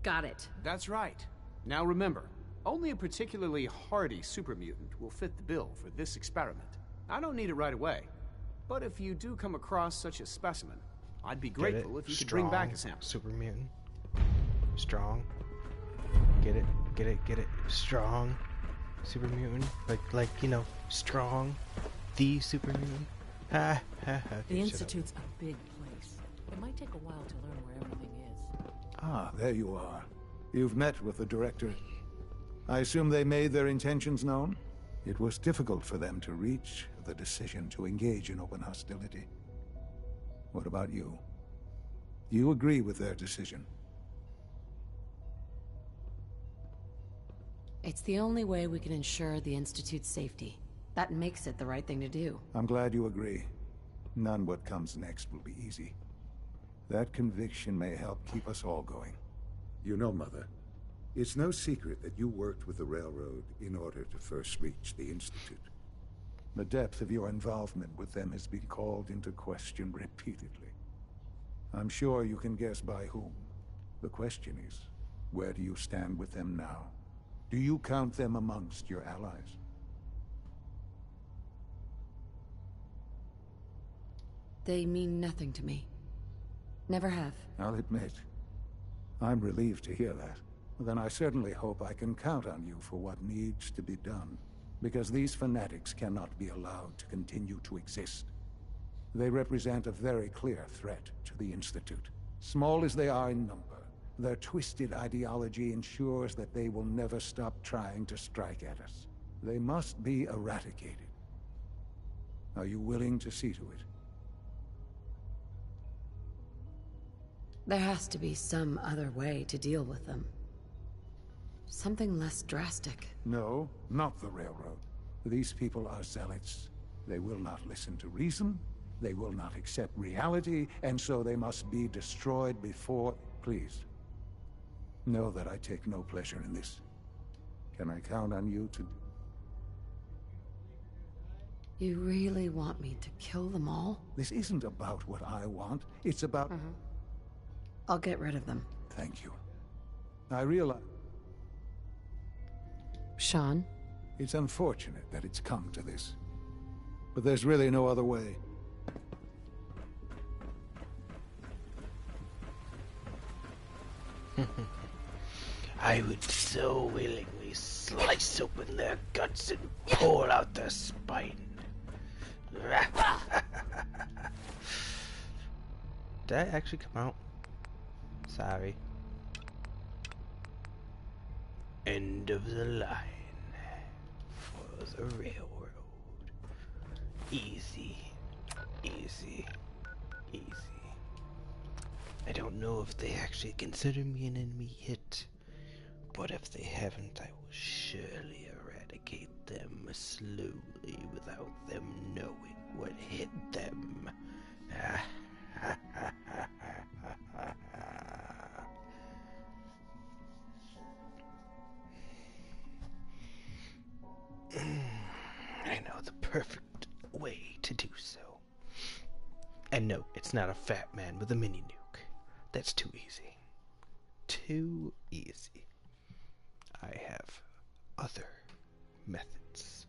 Got it. That's right. Now remember, only a particularly hardy supermutant will fit the bill for this experiment. I don't need it right away, but if you do come across such a specimen, I'd be grateful if you could bring back a sample. Supermutant. Strong. Get it? Get it? Get it? Strong. Supermutant. Like you know, strong. The supermutant. Ha ha ha. The Institute's a big place. It might take a while to learn where everything is. Ah, there you are. You've met with the director. I assume they made their intentions known? It was difficult for them to reach the decision to engage in open hostility. What about you? You agree with their decision? It's the only way we can ensure the Institute's safety. That makes it the right thing to do. I'm glad you agree. None what comes next will be easy. That conviction may help keep us all going. You know, Mother, it's no secret that you worked with the Railroad in order to first reach the Institute. The depth of your involvement with them has been called into question repeatedly. I'm sure you can guess by whom. The question is, where do you stand with them now? Do you count them amongst your allies? They mean nothing to me. Never have. I'll admit, I'm relieved to hear that. Then I certainly hope I can count on you for what needs to be done. Because these fanatics cannot be allowed to continue to exist. They represent a very clear threat to the Institute. Small as they are in number, their twisted ideology ensures that they will never stop trying to strike at us. They must be eradicated. Are you willing to see to it? There has to be some other way to deal with them. Something less drastic. No, not the Railroad. These people are zealots. They will not listen to reason, they will not accept reality, and so they must be destroyed before... Please, know that I take no pleasure in this. Can I count on you to... You really want me to kill them all? This isn't about what I want, it's about... I'll get rid of them. Thank you. I realize... Sean? It's unfortunate that it's come to this. But there's really no other way. I would so willingly slice open their guts and pull out their spine. Did that actually come out? Sorry. End of the line for the railroad. Easy, easy, easy. I don't know if they actually consider me an enemy yet, but if they haven't, I will surely eradicate them slowly without them knowing what hit them. I know the perfect way to do so. And no, it's not a fat man with a mini nuke. That's too easy. Too easy. I have other methods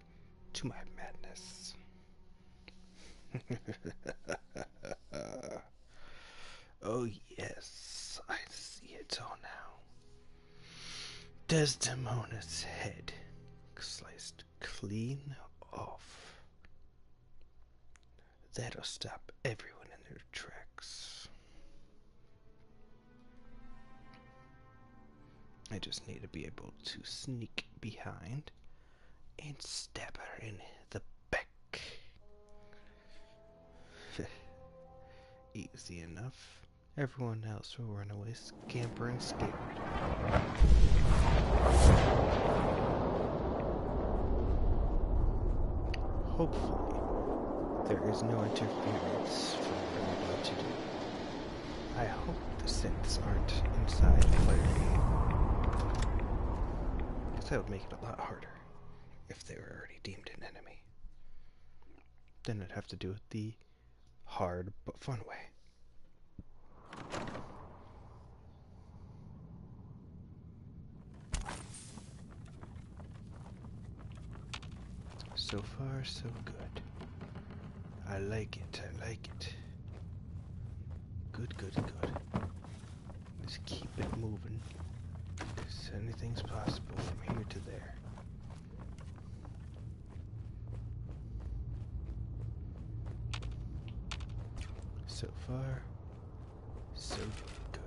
to my madness. Oh yes, I see it all now. Desdemona's head sliced clean off. That'll stop everyone in their tracks. I just need to be able to sneak behind and stab her in the back. Easy enough. Everyone else will run away scampering scared. Hopefully, there is no interference from what I'm about to do. I hope the synths aren't inside the player game, because that would make it a lot harder if they were already deemed an enemy. Then I'd have to do it the hard but fun way. So far, so good. I like it, I like it. Good, good, good. Let's keep it moving, because anything's possible from here to there. So far, so good.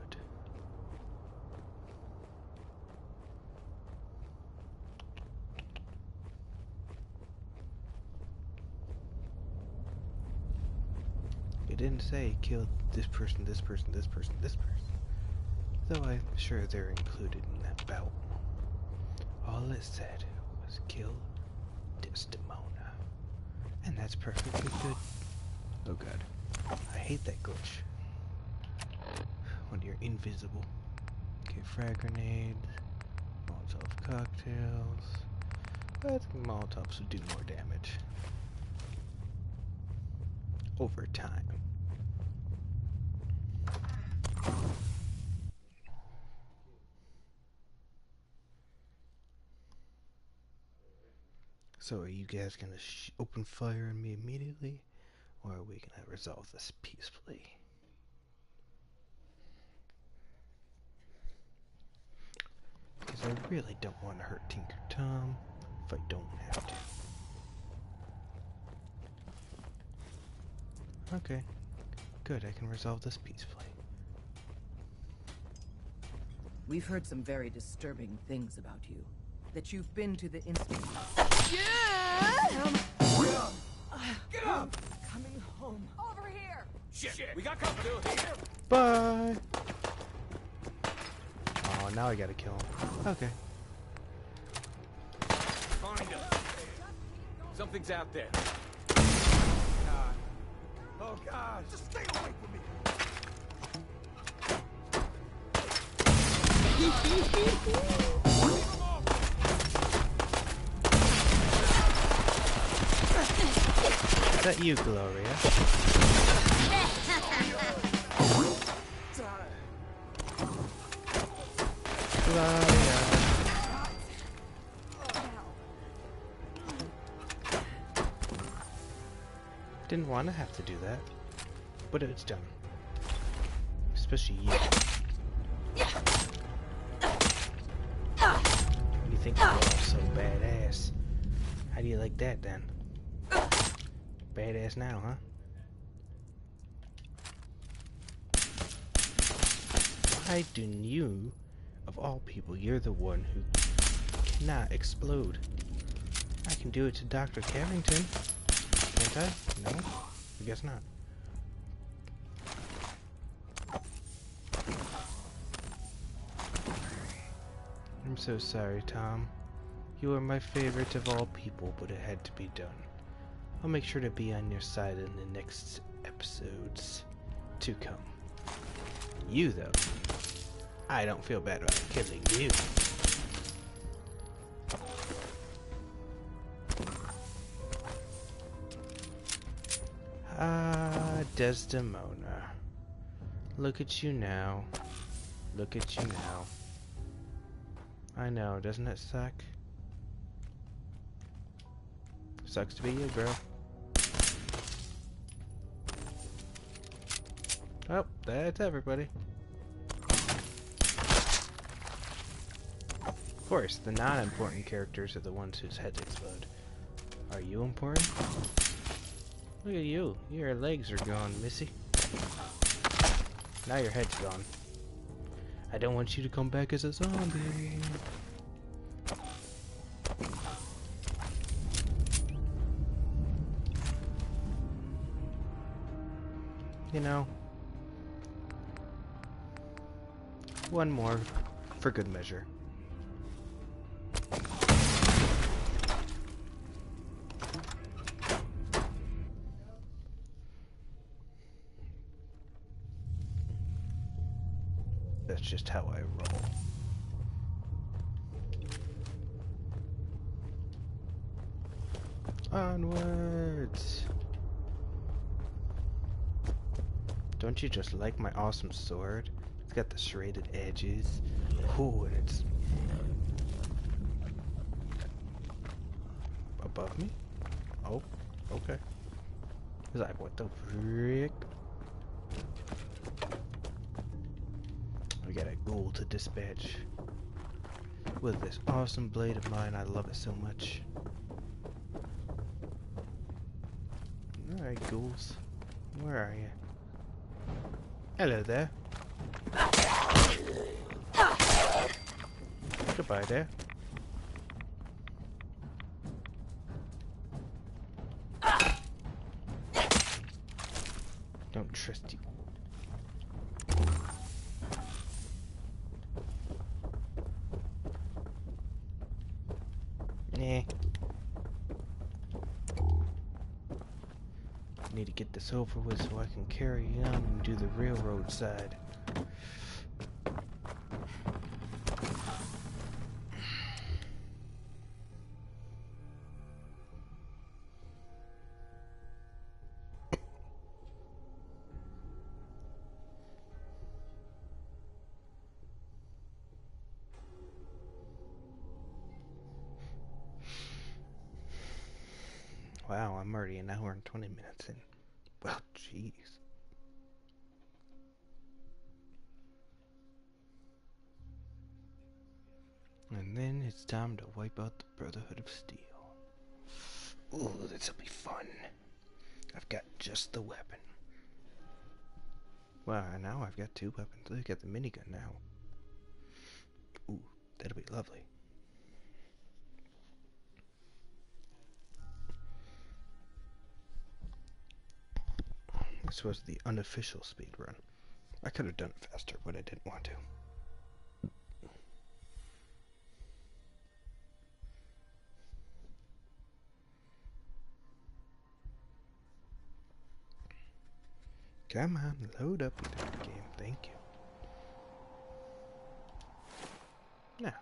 It didn't say kill this person, this person, this person, this person. Though I'm sure they're included in that bout. All it said was kill Desdemona. And that's perfectly good. Oh god. I hate that glitch. When you're invisible. Okay, frag grenades, Molotov cocktails. I think Molotovs would do more damage. Over time. So are you guys gonna open fire on me immediately? Or are we gonna resolve this peacefully? Because I really don't want to hurt Tinker Tom if I don't have to. Okay, good, I can resolve this peacefully. We've heard some very disturbing things about you. That you've been to the Institute. Yeah! Get up! Coming home. Over here! Shit! We got company here! Bye! Oh, now I gotta kill him. Okay. Find him. Something's out there. God. Oh God! Just stay away from me! Is that you, Gloria? Gloria. Didn't want to have to do that, but it's done. Especially you. You think you're all so badass. How do you like that then? Badass now, huh? Why do you, of all people, you're the one who cannot explode? I can do it to Dr. Carrington. Can't I? No? I guess not. I'm so sorry, Tom. You were my favorite of all people, but it had to be done. I'll make sure to be on your side in the next episodes to come. You, though, I don't feel bad about killing you. Desdemona. Look at you now. Look at you now. I know, doesn't it suck? Sucks to be you, bro. Oh, that's everybody. Of course, the non-important characters are the ones whose heads explode. Are you important? Look at you. Your legs are gone, missy. Now your head's gone. I don't want you to come back as a zombie. You know, one more for good measure. That's just how I roll. Onwards! Don't you just like my awesome sword? It's got the serrated edges. Ooh, and it's above me? Oh, okay. It's like, what the frick? We got a ghoul to dispatch. With this awesome blade of mine, I love it so much. Alright, ghouls. Where are you? Hello there. Goodbye there. Don't trust you. Nah. Need to get this over with so I can carry on and do the railroad side. Wow, I'm already an hour and 20 minutes in. Well, jeez. And then it's time to wipe out the Brotherhood of Steel. Ooh, this'll be fun. I've got just the weapon. Wow, now I've got two weapons. Look at the minigun now. Ooh, that'll be lovely. This was the unofficial speed run. I could have done it faster, but I didn't want to. Come on, load up into the game. Thank you. Now.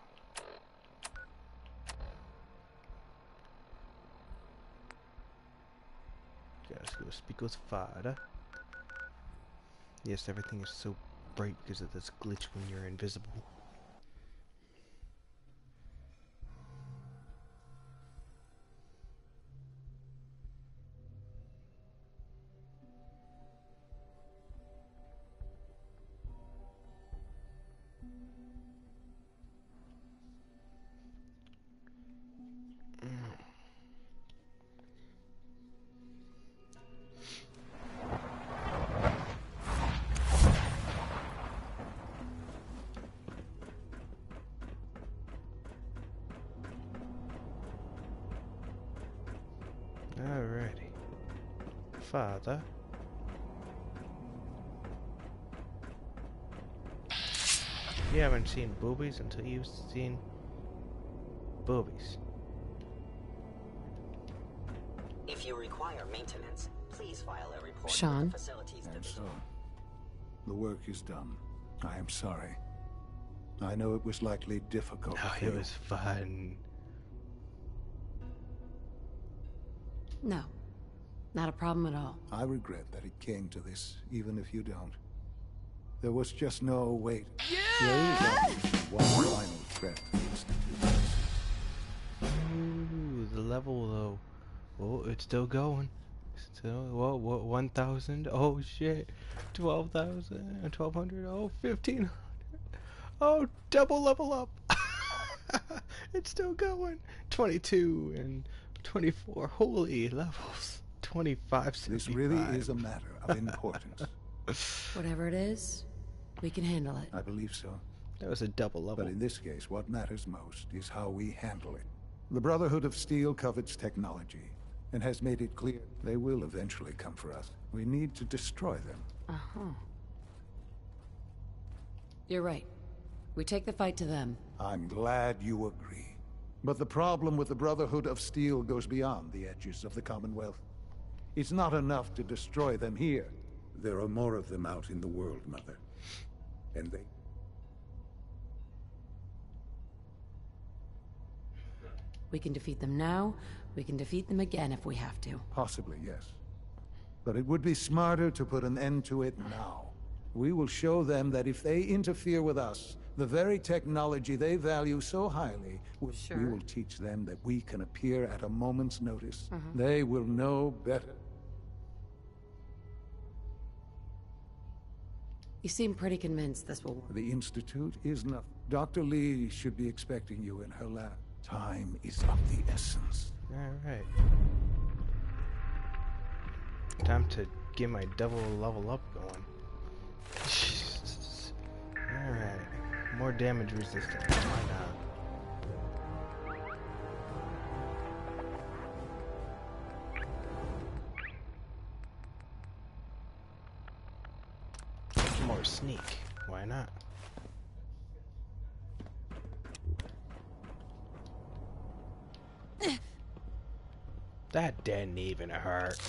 Let's go speak with Father. Yes, everything is so bright because of this glitch when you're invisible. Alrighty. Father. You haven't seen boobies until you've seen boobies. If you require maintenance, please file a report Sean? with the facilities And division. so, the work is done. I am sorry. I know it was likely difficult. No, for it you. was fun. No. Not a problem at all. I regret that it came to this, even if you don't. There was just no way. There is one final threat to the Institute. Ooh, the level though. Oh, it's still going. Still, what, 1,000? Oh shit. 12,000, 1,200, oh, 1,500. Oh, double level up. It's still going. 22 and 24. Holy levels. 25, 75. This really is a matter of importance. Whatever it is, we can handle it. I believe so. That was a double level. But in this case, what matters most is how we handle it. The Brotherhood of Steel covets technology, and has made it clear they will eventually come for us. We need to destroy them. Uh-huh. You're right. We take the fight to them. I'm glad you agree. But the problem with the Brotherhood of Steel goes beyond the edges of the Commonwealth. It's not enough to destroy them here. There are more of them out in the world, Mother. And they... We can defeat them now. We can defeat them again if we have to. Possibly, yes. But it would be smarter to put an end to it now. We will show them that if they interfere with us, the very technology they value so highly, we will teach them that we can appear at a moment's notice. They will know better. You seem pretty convinced this will work. The Institute is not. Dr. Lee should be expecting you in her lab. Time is of the essence. Alright. Time to get my double level up going. Alright. More damage resistance. Why not? More sneak. Why not? That didn't even hurt.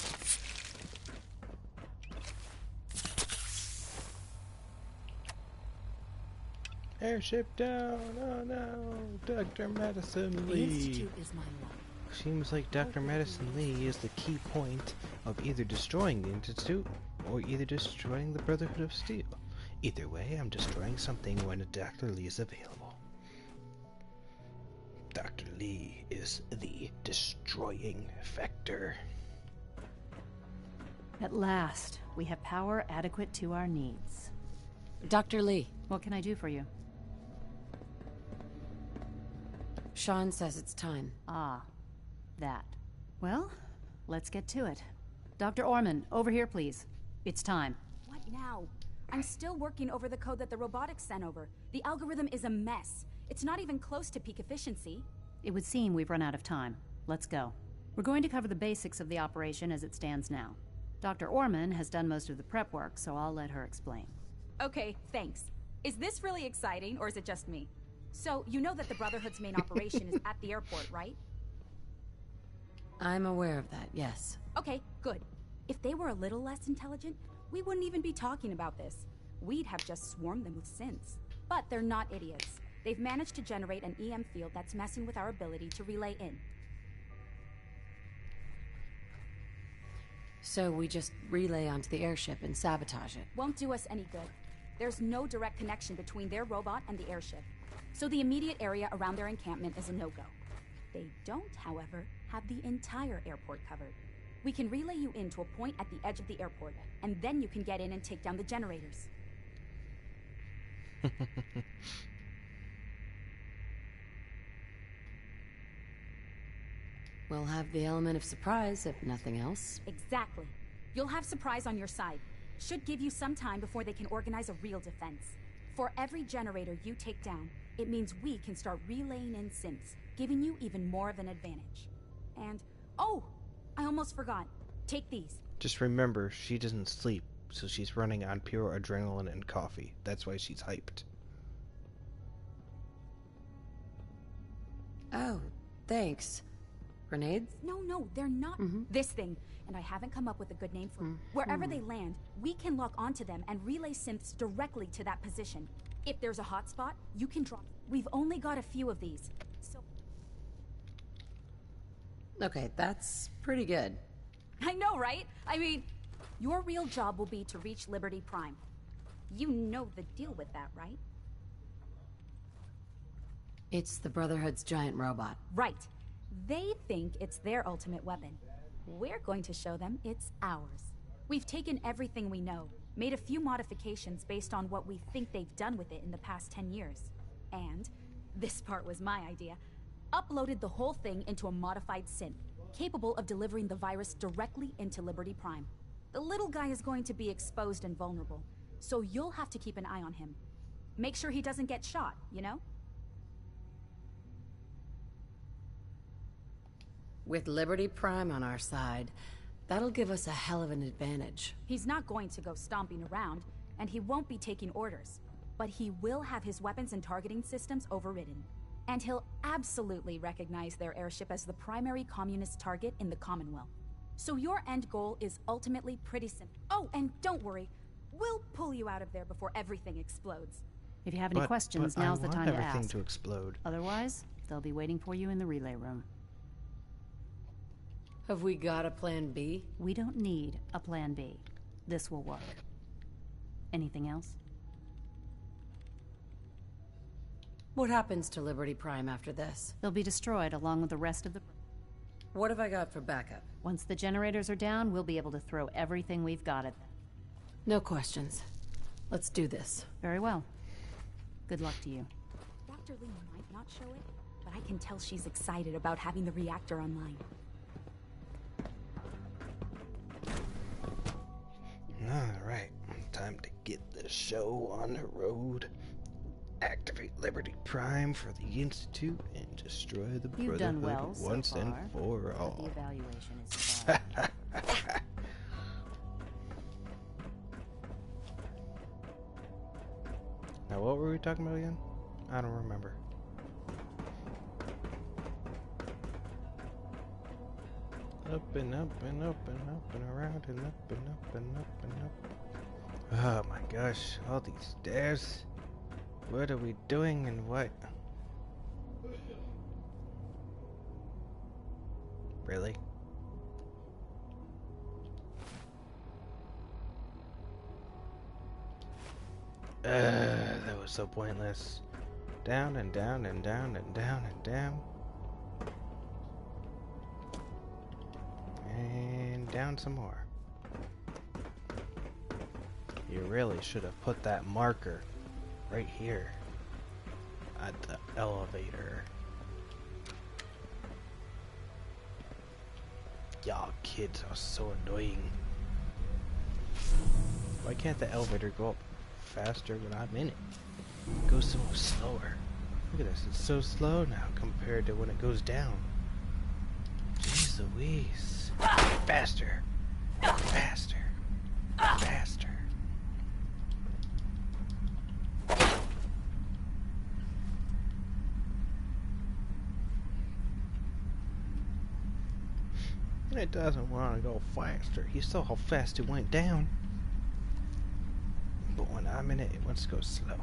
Airship down! Oh no! Dr. Madison Lee! The Institute is my life. Seems like Dr. Madison Lee is the key point of either destroying the Institute or either destroying the Brotherhood of Steel. Either way, I'm destroying something when Dr. Lee is available. Dr. Lee is the destroying factor. At last, we have power adequate to our needs. Dr. Lee. What can I do for you? Sean says it's time. Ah, that. Well, let's get to it. Dr. Orman, over here, please. It's time. What now? I'm still working over the code that the robotics sent over. The algorithm is a mess. It's not even close to peak efficiency. It would seem we've run out of time. Let's go. We're going to cover the basics of the operation as it stands now. Dr. Orman has done most of the prep work, so I'll let her explain. Okay, thanks. Is this really exciting, or is it just me? So, you know that the Brotherhood's main operation is at the airport, right? I'm aware of that, yes. Okay, good. If they were a little less intelligent, we wouldn't even be talking about this. We'd have just swarmed them with synths. But they're not idiots. They've managed to generate an EM field that's messing with our ability to relay in. So we just relay onto the airship and sabotage it. Won't do us any good. There's no direct connection between their robot and the airship. So the immediate area around their encampment is a no-go. They don't, however, have the entire airport covered. We can relay you in to a point at the edge of the airport, and then you can get in and take down the generators. We'll have the element of surprise, if nothing else. Exactly. You'll have surprise on your side. Should give you some time before they can organize a real defense. For every generator you take down, it means we can start relaying in synths, giving you even more of an advantage. And, oh! I almost forgot. Take these. Just remember, she doesn't sleep, so she's running on pure adrenaline and coffee. That's why she's hyped. Oh, thanks. Grenades? No, they're not this thing. And I haven't come up with a good name for it. Wherever they land, we can lock onto them and relay synths directly to that position. If there's a hotspot, you can drop. We've only got a few of these, so... Okay, that's pretty good. I know, right? I mean, your real job will be to reach Liberty Prime. You know the deal with that, right? It's the Brotherhood's giant robot. Right. They think it's their ultimate weapon. We're going to show them it's ours. We've taken everything we know, made a few modifications based on what we think they've done with it in the past 10 years. And, this part was my idea, uploaded the whole thing into a modified synth, capable of delivering the virus directly into Liberty Prime. The little guy is going to be exposed and vulnerable, so you'll have to keep an eye on him. Make sure he doesn't get shot, you know? With Liberty Prime on our side, that'll give us a hell of an advantage. He's not going to go stomping around, and he won't be taking orders. But he will have his weapons and targeting systems overridden. And he'll absolutely recognize their airship as the primary communist target in the Commonwealth. So your end goal is ultimately pretty simple. Oh, and don't worry. We'll pull you out of there before everything explodes. If you have any questions, now's the time to ask. I want everything to explode. Otherwise, they'll be waiting for you in the relay room. Have we got a plan B? We don't need a plan B. This will work. Anything else? What happens to Liberty Prime after this? They'll be destroyed along with the rest of the... What have I got for backup? Once the generators are down, we'll be able to throw everything we've got at them. No questions. Let's do this. Very well. Good luck to you. Dr. Lee might not show it, but I can tell she's excited about having the reactor online. Alright, time to get the show on the road. Activate Liberty Prime for the Institute and destroy the You've Brotherhood done well once so and far, for all. The evaluation is fine. Now what were we talking about again? I don't remember. Up and up and up and up and around and up and up and up and up. Oh my gosh, all these stairs. What are we doing and what? Really? That was so pointless. Down and down and down and down and down. And down some more. You really should have put that marker right here at the elevator. Y'all kids are so annoying. Why can't the elevator go up faster when I'm in it? It goes so much slower. Look at this, it's so slow now compared to when it goes down. Jeez Louise. Faster. Faster. Faster. It doesn't want to go faster. You saw how fast it went down. But when I'm in it, it wants to go slow.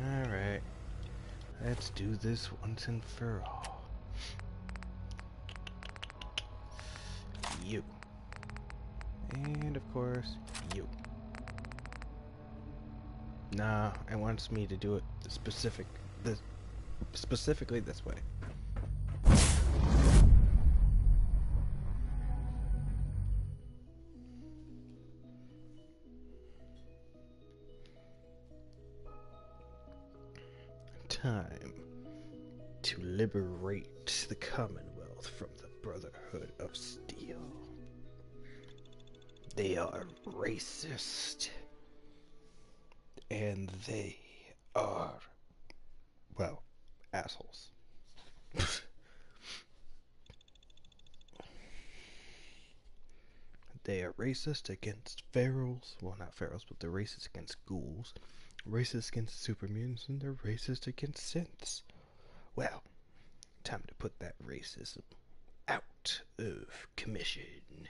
Alright. Let's do this once and for all. You. And of course, you. Nah, it wants me to do it specifically this way. Time to liberate the Commonwealth from the Brotherhood of Steel. They are racist. And they are, well, assholes. They are racist against ferals. Well, not ferals, but they're racist against ghouls. Racist against super mutants, and they're racist against synths. Well, time to put that racism out of commission.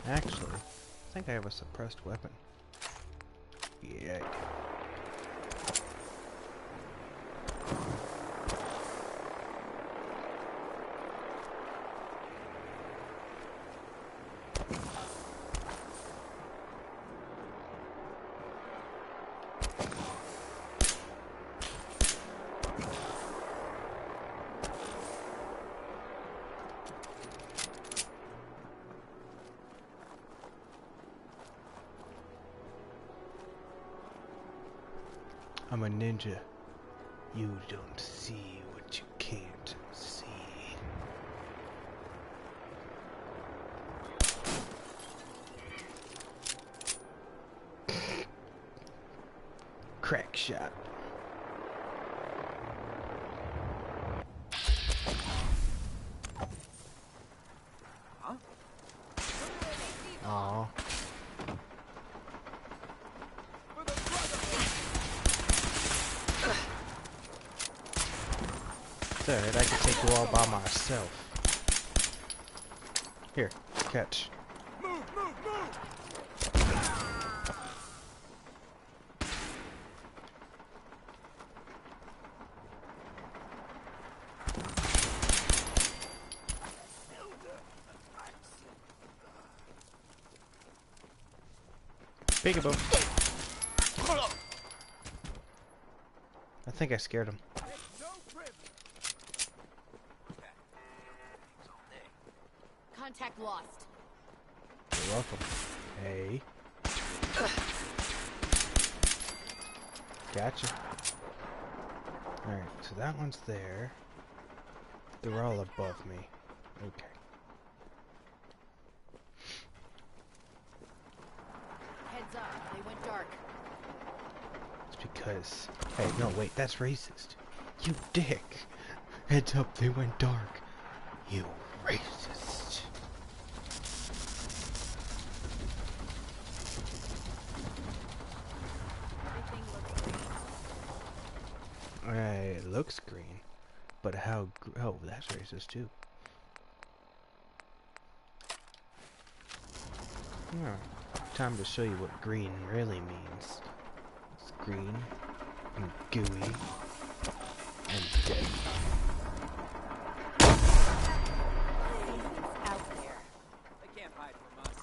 Actually, I think I have a suppressed weapon. Yeah. I'm a ninja. You don't see what you can't see. Crack shot. Huh? Aww. Alright, I can take you all by myself. Here, catch. Move, move, move! Peekaboo. I think I scared him. Contact lost. You're welcome. Hey. Gotcha. Alright, so that one's there. They're all above me. Okay. Heads up, they went dark. It's because... Hey, no, wait, that's racist. You dick. Heads up, they went dark. You racist. It looks green, but how? Oh, that's racist too. Time to show you what green really means. It's green and gooey and dead. Out there. They can't hide from us.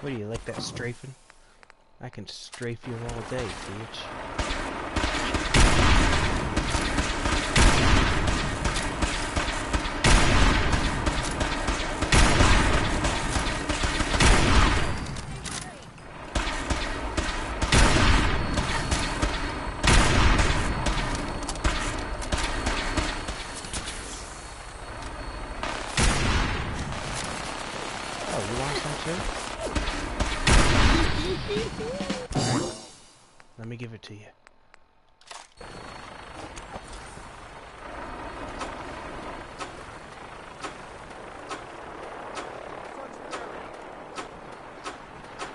What do you like that strafing? I can strafe you all day, bitch. Oh, you want some too? Let me give it to you.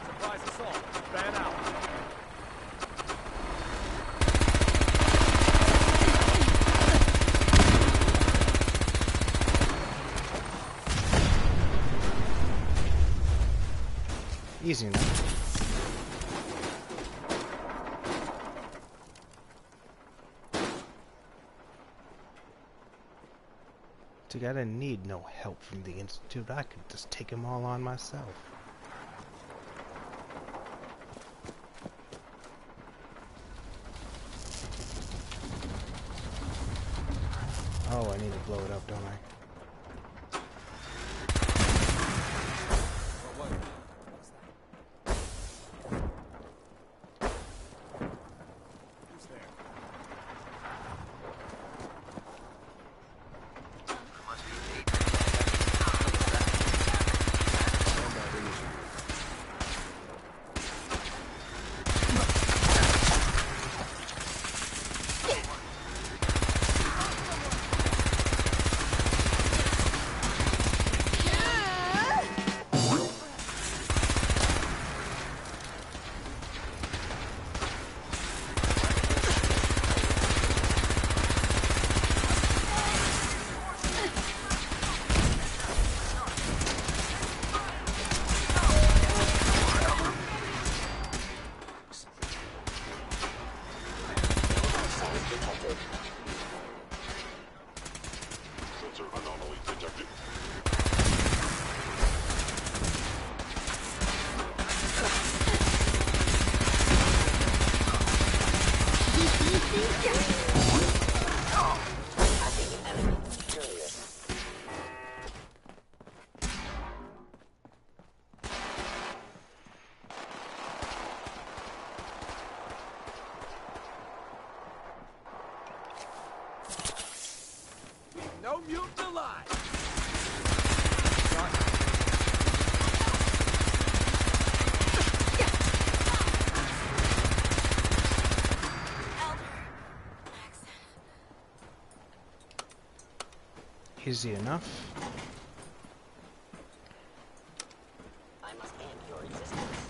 Surprise assault. Fan out. Easy enough. See, I didn't need no help from the Institute. I could just take them all on myself. Oh, I need to blow it up, don't I? No mutant alive! Easy enough. I must end your existence.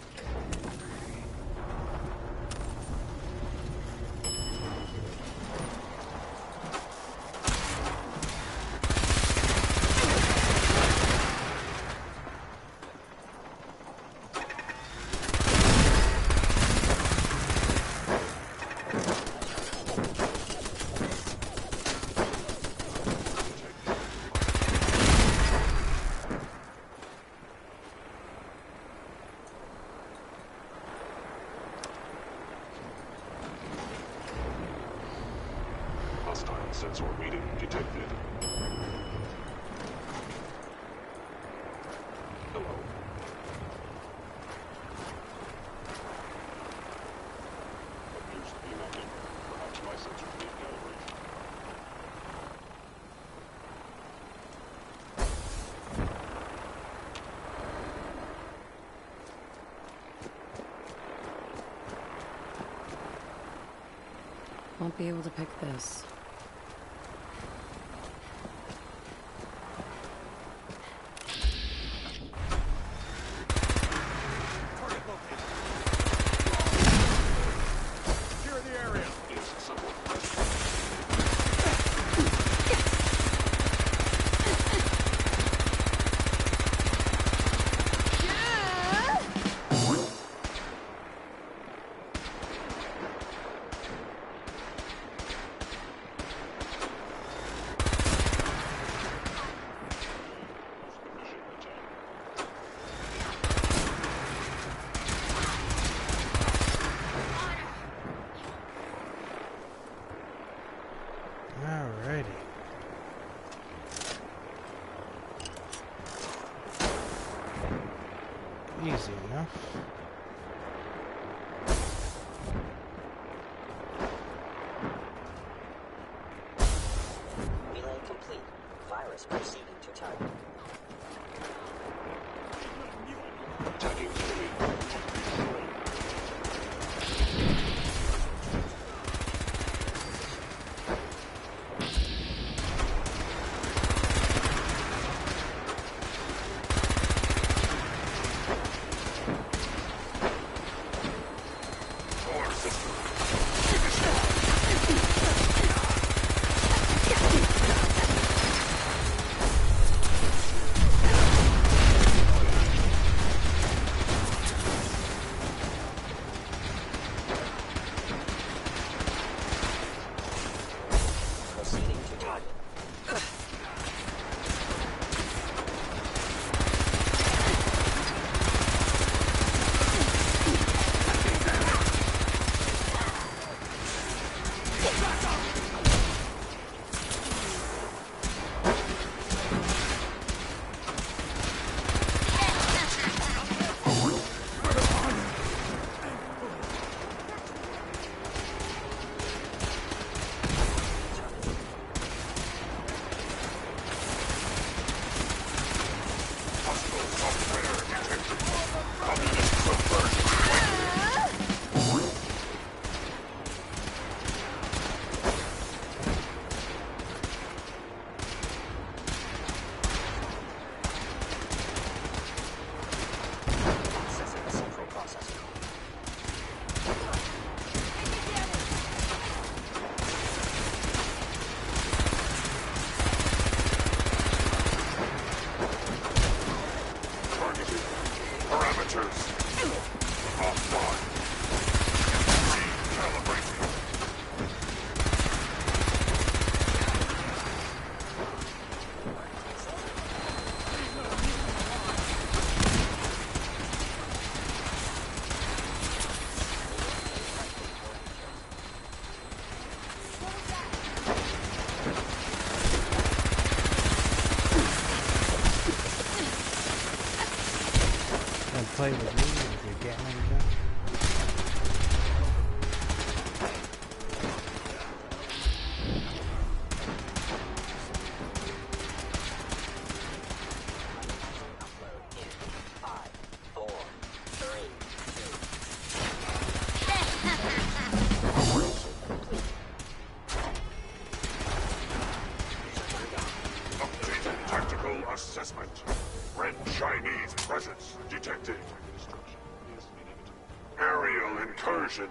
Hostile sensor reading detected. Hello. Appears to be nothing. Perhaps my sensors need calibration. Won't be able to pick this. Secure the area. Is someone Alrighty. Easy enough. Relay complete. Virus proceeding to target. attacking enemy? play with me with your Gatling gun?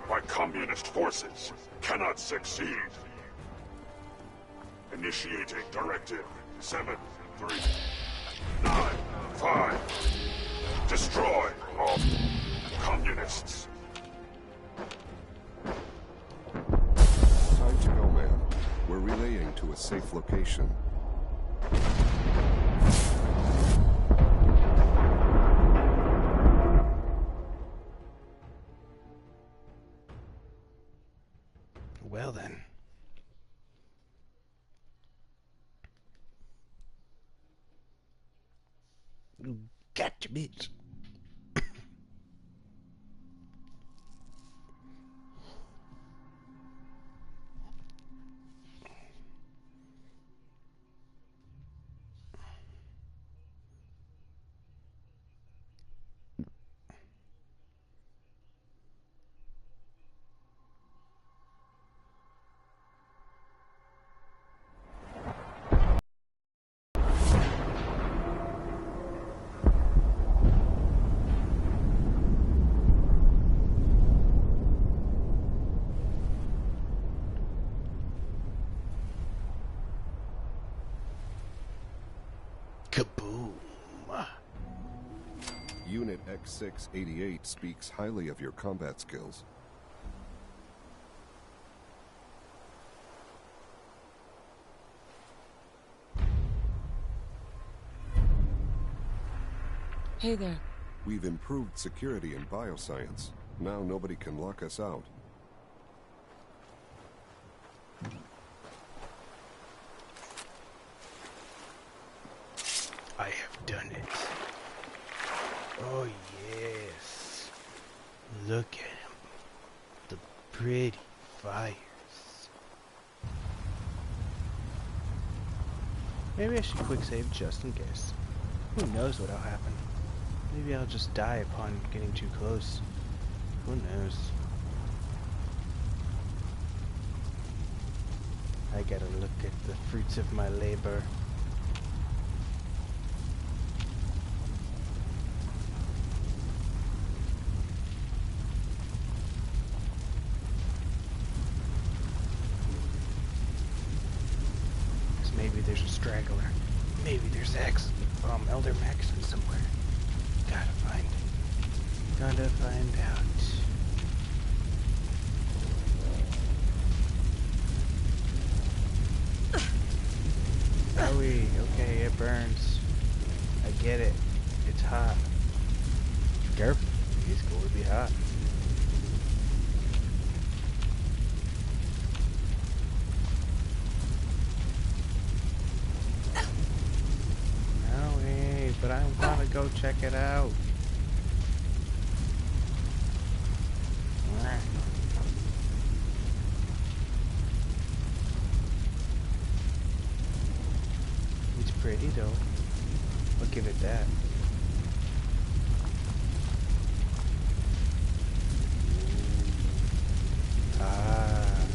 By communist forces cannot succeed. Initiating directive 739-5. Destroy all communists. Time to go, man. We're relaying to a safe location. Well then. Gotcha, bitch. Kaboom. Unit X688 speaks highly of your combat skills. Hey there. We've improved security in bioscience. Now nobody can lock us out. I have done it. Oh yes. Look at him. The pretty fires. Maybe I should quick save just in case. Who knows what'll happen. Maybe I'll just die upon getting too close. Who knows? I gotta look at the fruits of my labor. Maybe there's a straggler. Maybe there's Elder Maxon somewhere. Gotta find out. Owie, okay, it burns. I get it. It's hot. Careful, it's going to be hot. But I want to go check it out. It's pretty though. I'll give it that. Ah,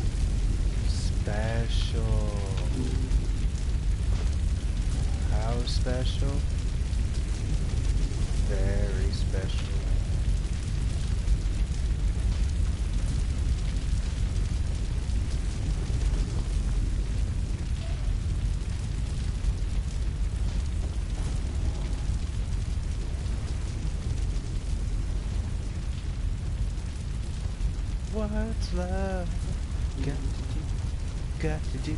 special. How special? Very special. What's love got to do? Got to do.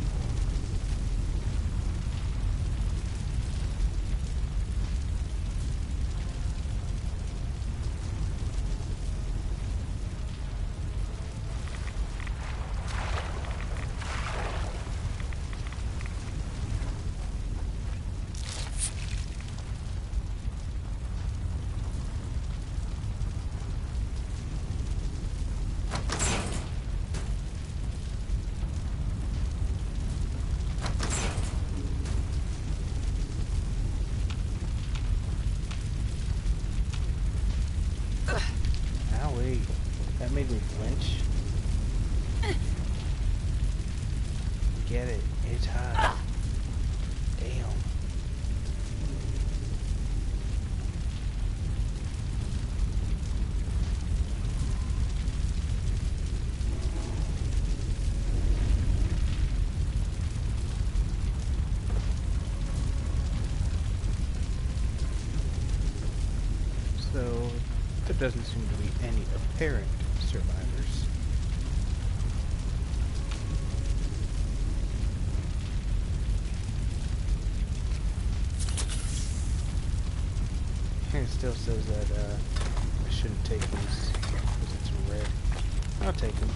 get it. It's hot. Damn. So, there doesn't seem to be any apparent survivors. It still says that I shouldn't take these because it's red. I'll take them.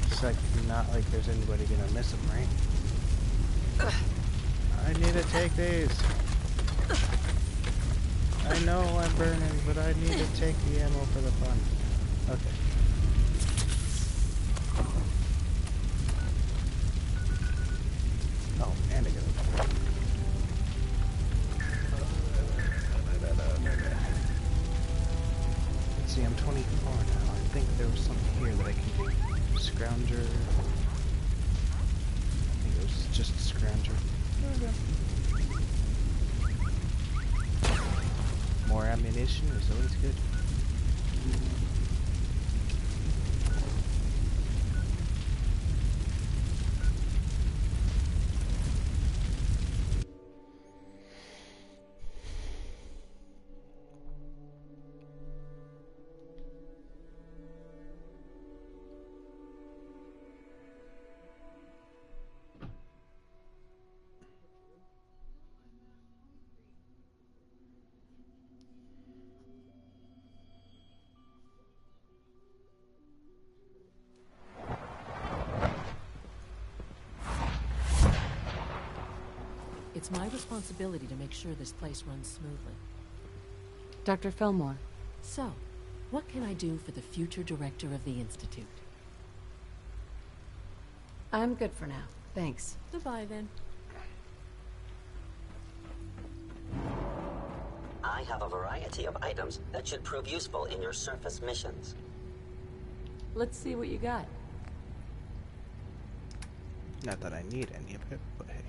It's like not like there's anybody gonna miss them, right? I need to take these. I know I'm burning, but I need to take the ammo for the fun. Okay. Oh, and I got it. Let's see, I'm 24 now. I think there was something here that I can do. Scrounger. I think it was just a scrounger. More ammunition is always good. It's my responsibility to make sure this place runs smoothly. Dr. Fillmore. So, what can I do for the future director of the Institute? I'm good for now. Thanks. Goodbye, then. I have a variety of items that should prove useful in your surface missions. Let's see what you got. Not that I need any of it, but hey.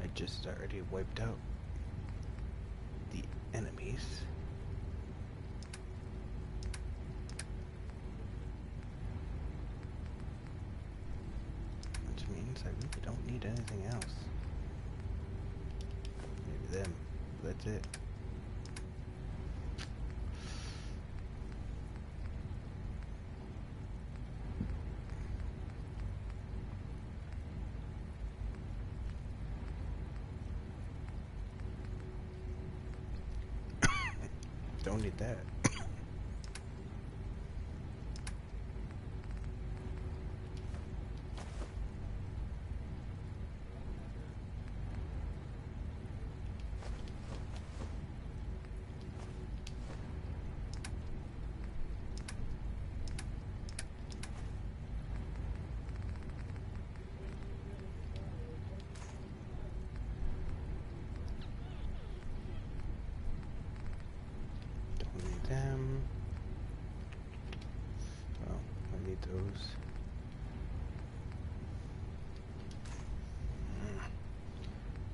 I just already wiped out the enemies. Which means I really don't need anything else. Maybe them. That's it. Don't need that. Them. Oh, I need those.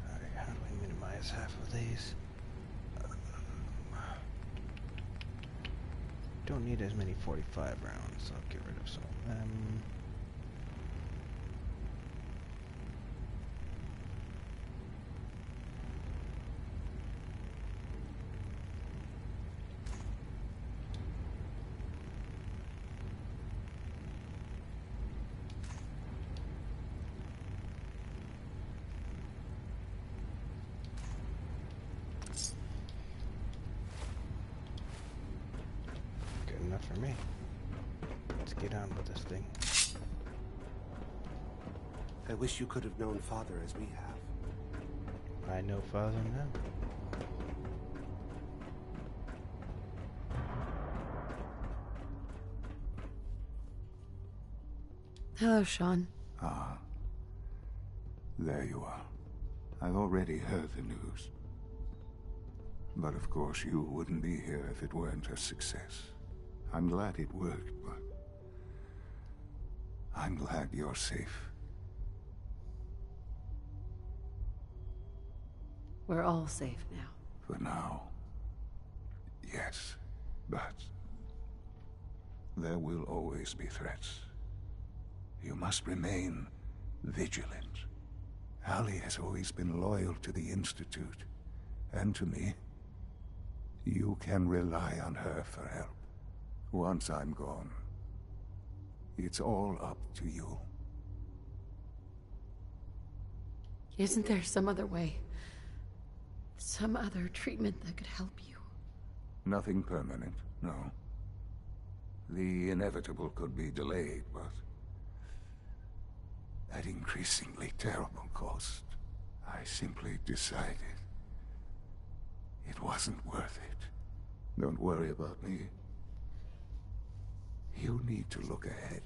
Alright, how do I minimize half of these? Don't need as many 45 rounds, so I'll get rid of some of them. Enough for me. Let's get on with this thing. I wish you could have known Father as we have. I know Father now. Hello, Sean. Ah. There you are. I've already heard the news. But of course you wouldn't be here if it weren't a success. I'm glad it worked, but I'm glad you're safe. We're all safe now. For now. Yes, but there will always be threats. You must remain vigilant. Ali has always been loyal to the Institute, and to me. You can rely on her for help. Once I'm gone, it's all up to you. Isn't there some other way? Some other treatment that could help you? Nothing permanent, no. The inevitable could be delayed, but at increasingly terrible cost, I simply decided it wasn't worth it. Don't worry about me. You need to look ahead.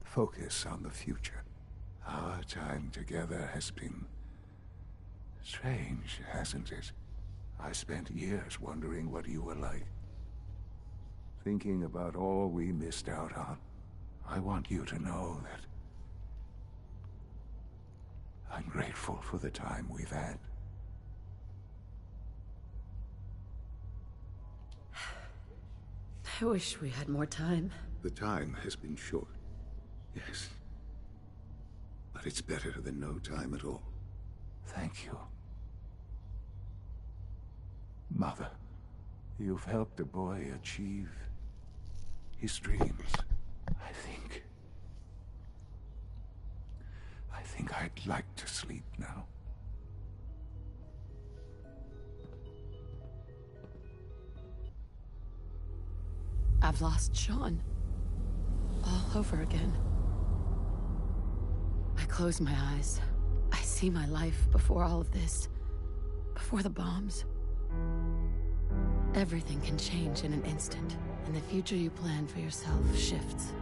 Focus on the future. Our time together has been strange, hasn't it? I spent years wondering what you were like. Thinking about all we missed out on. I want you to know that I'm grateful for the time we've had. I wish we had more time. The time has been short, yes. But it's better than no time at all. Thank you. Mother, you've helped a boy achieve his dreams. I think I'd like to sleep now. I've lost Sean. All over again. I close my eyes. I see my life before all of this. Before the bombs. Everything can change in an instant, and the future you plan for yourself shifts,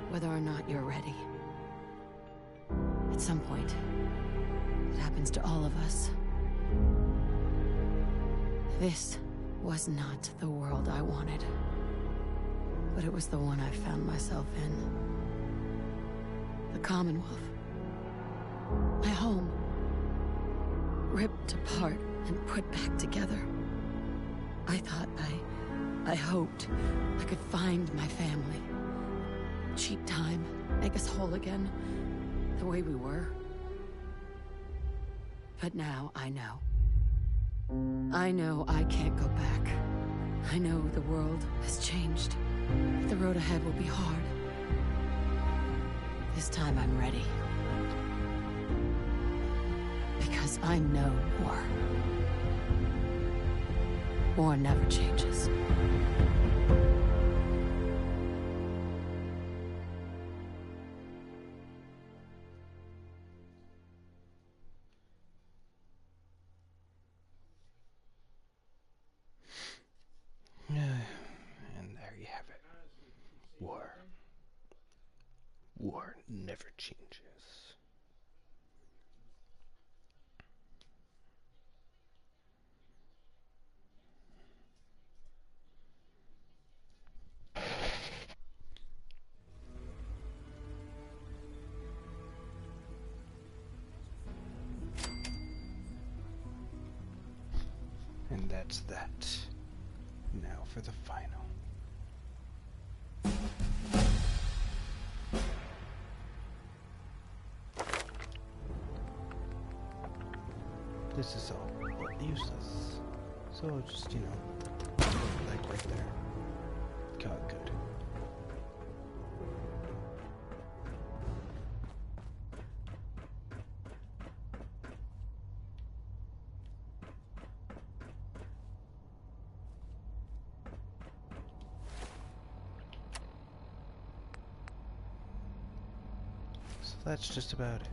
whether or not you're ready. At some point, it happens to all of us. This was not the world I wanted, but it was the one I found myself in. The Commonwealth. My home. Ripped apart and put back together. I thought I hoped I could find my family. Cheat time, make us whole again, the way we were. But now I know. I know I can't go back. I know the world has changed. The road ahead will be hard. This time I'm ready. Because I know war. War never changes. And there you have it. War. War never changes. And that's that. Now for the final. This is all useless. So I'll just, like right there. Call it good. So that's just about it.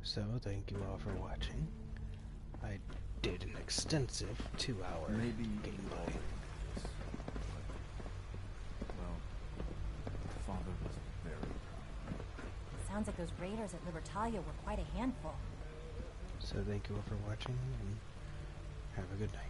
So, thank you all for watching. I did an extensive 2-hour gameplay. Well, Father was very proud. Sounds like those raiders at Libertalia were quite a handful. So thank you all for watching, and have a good night.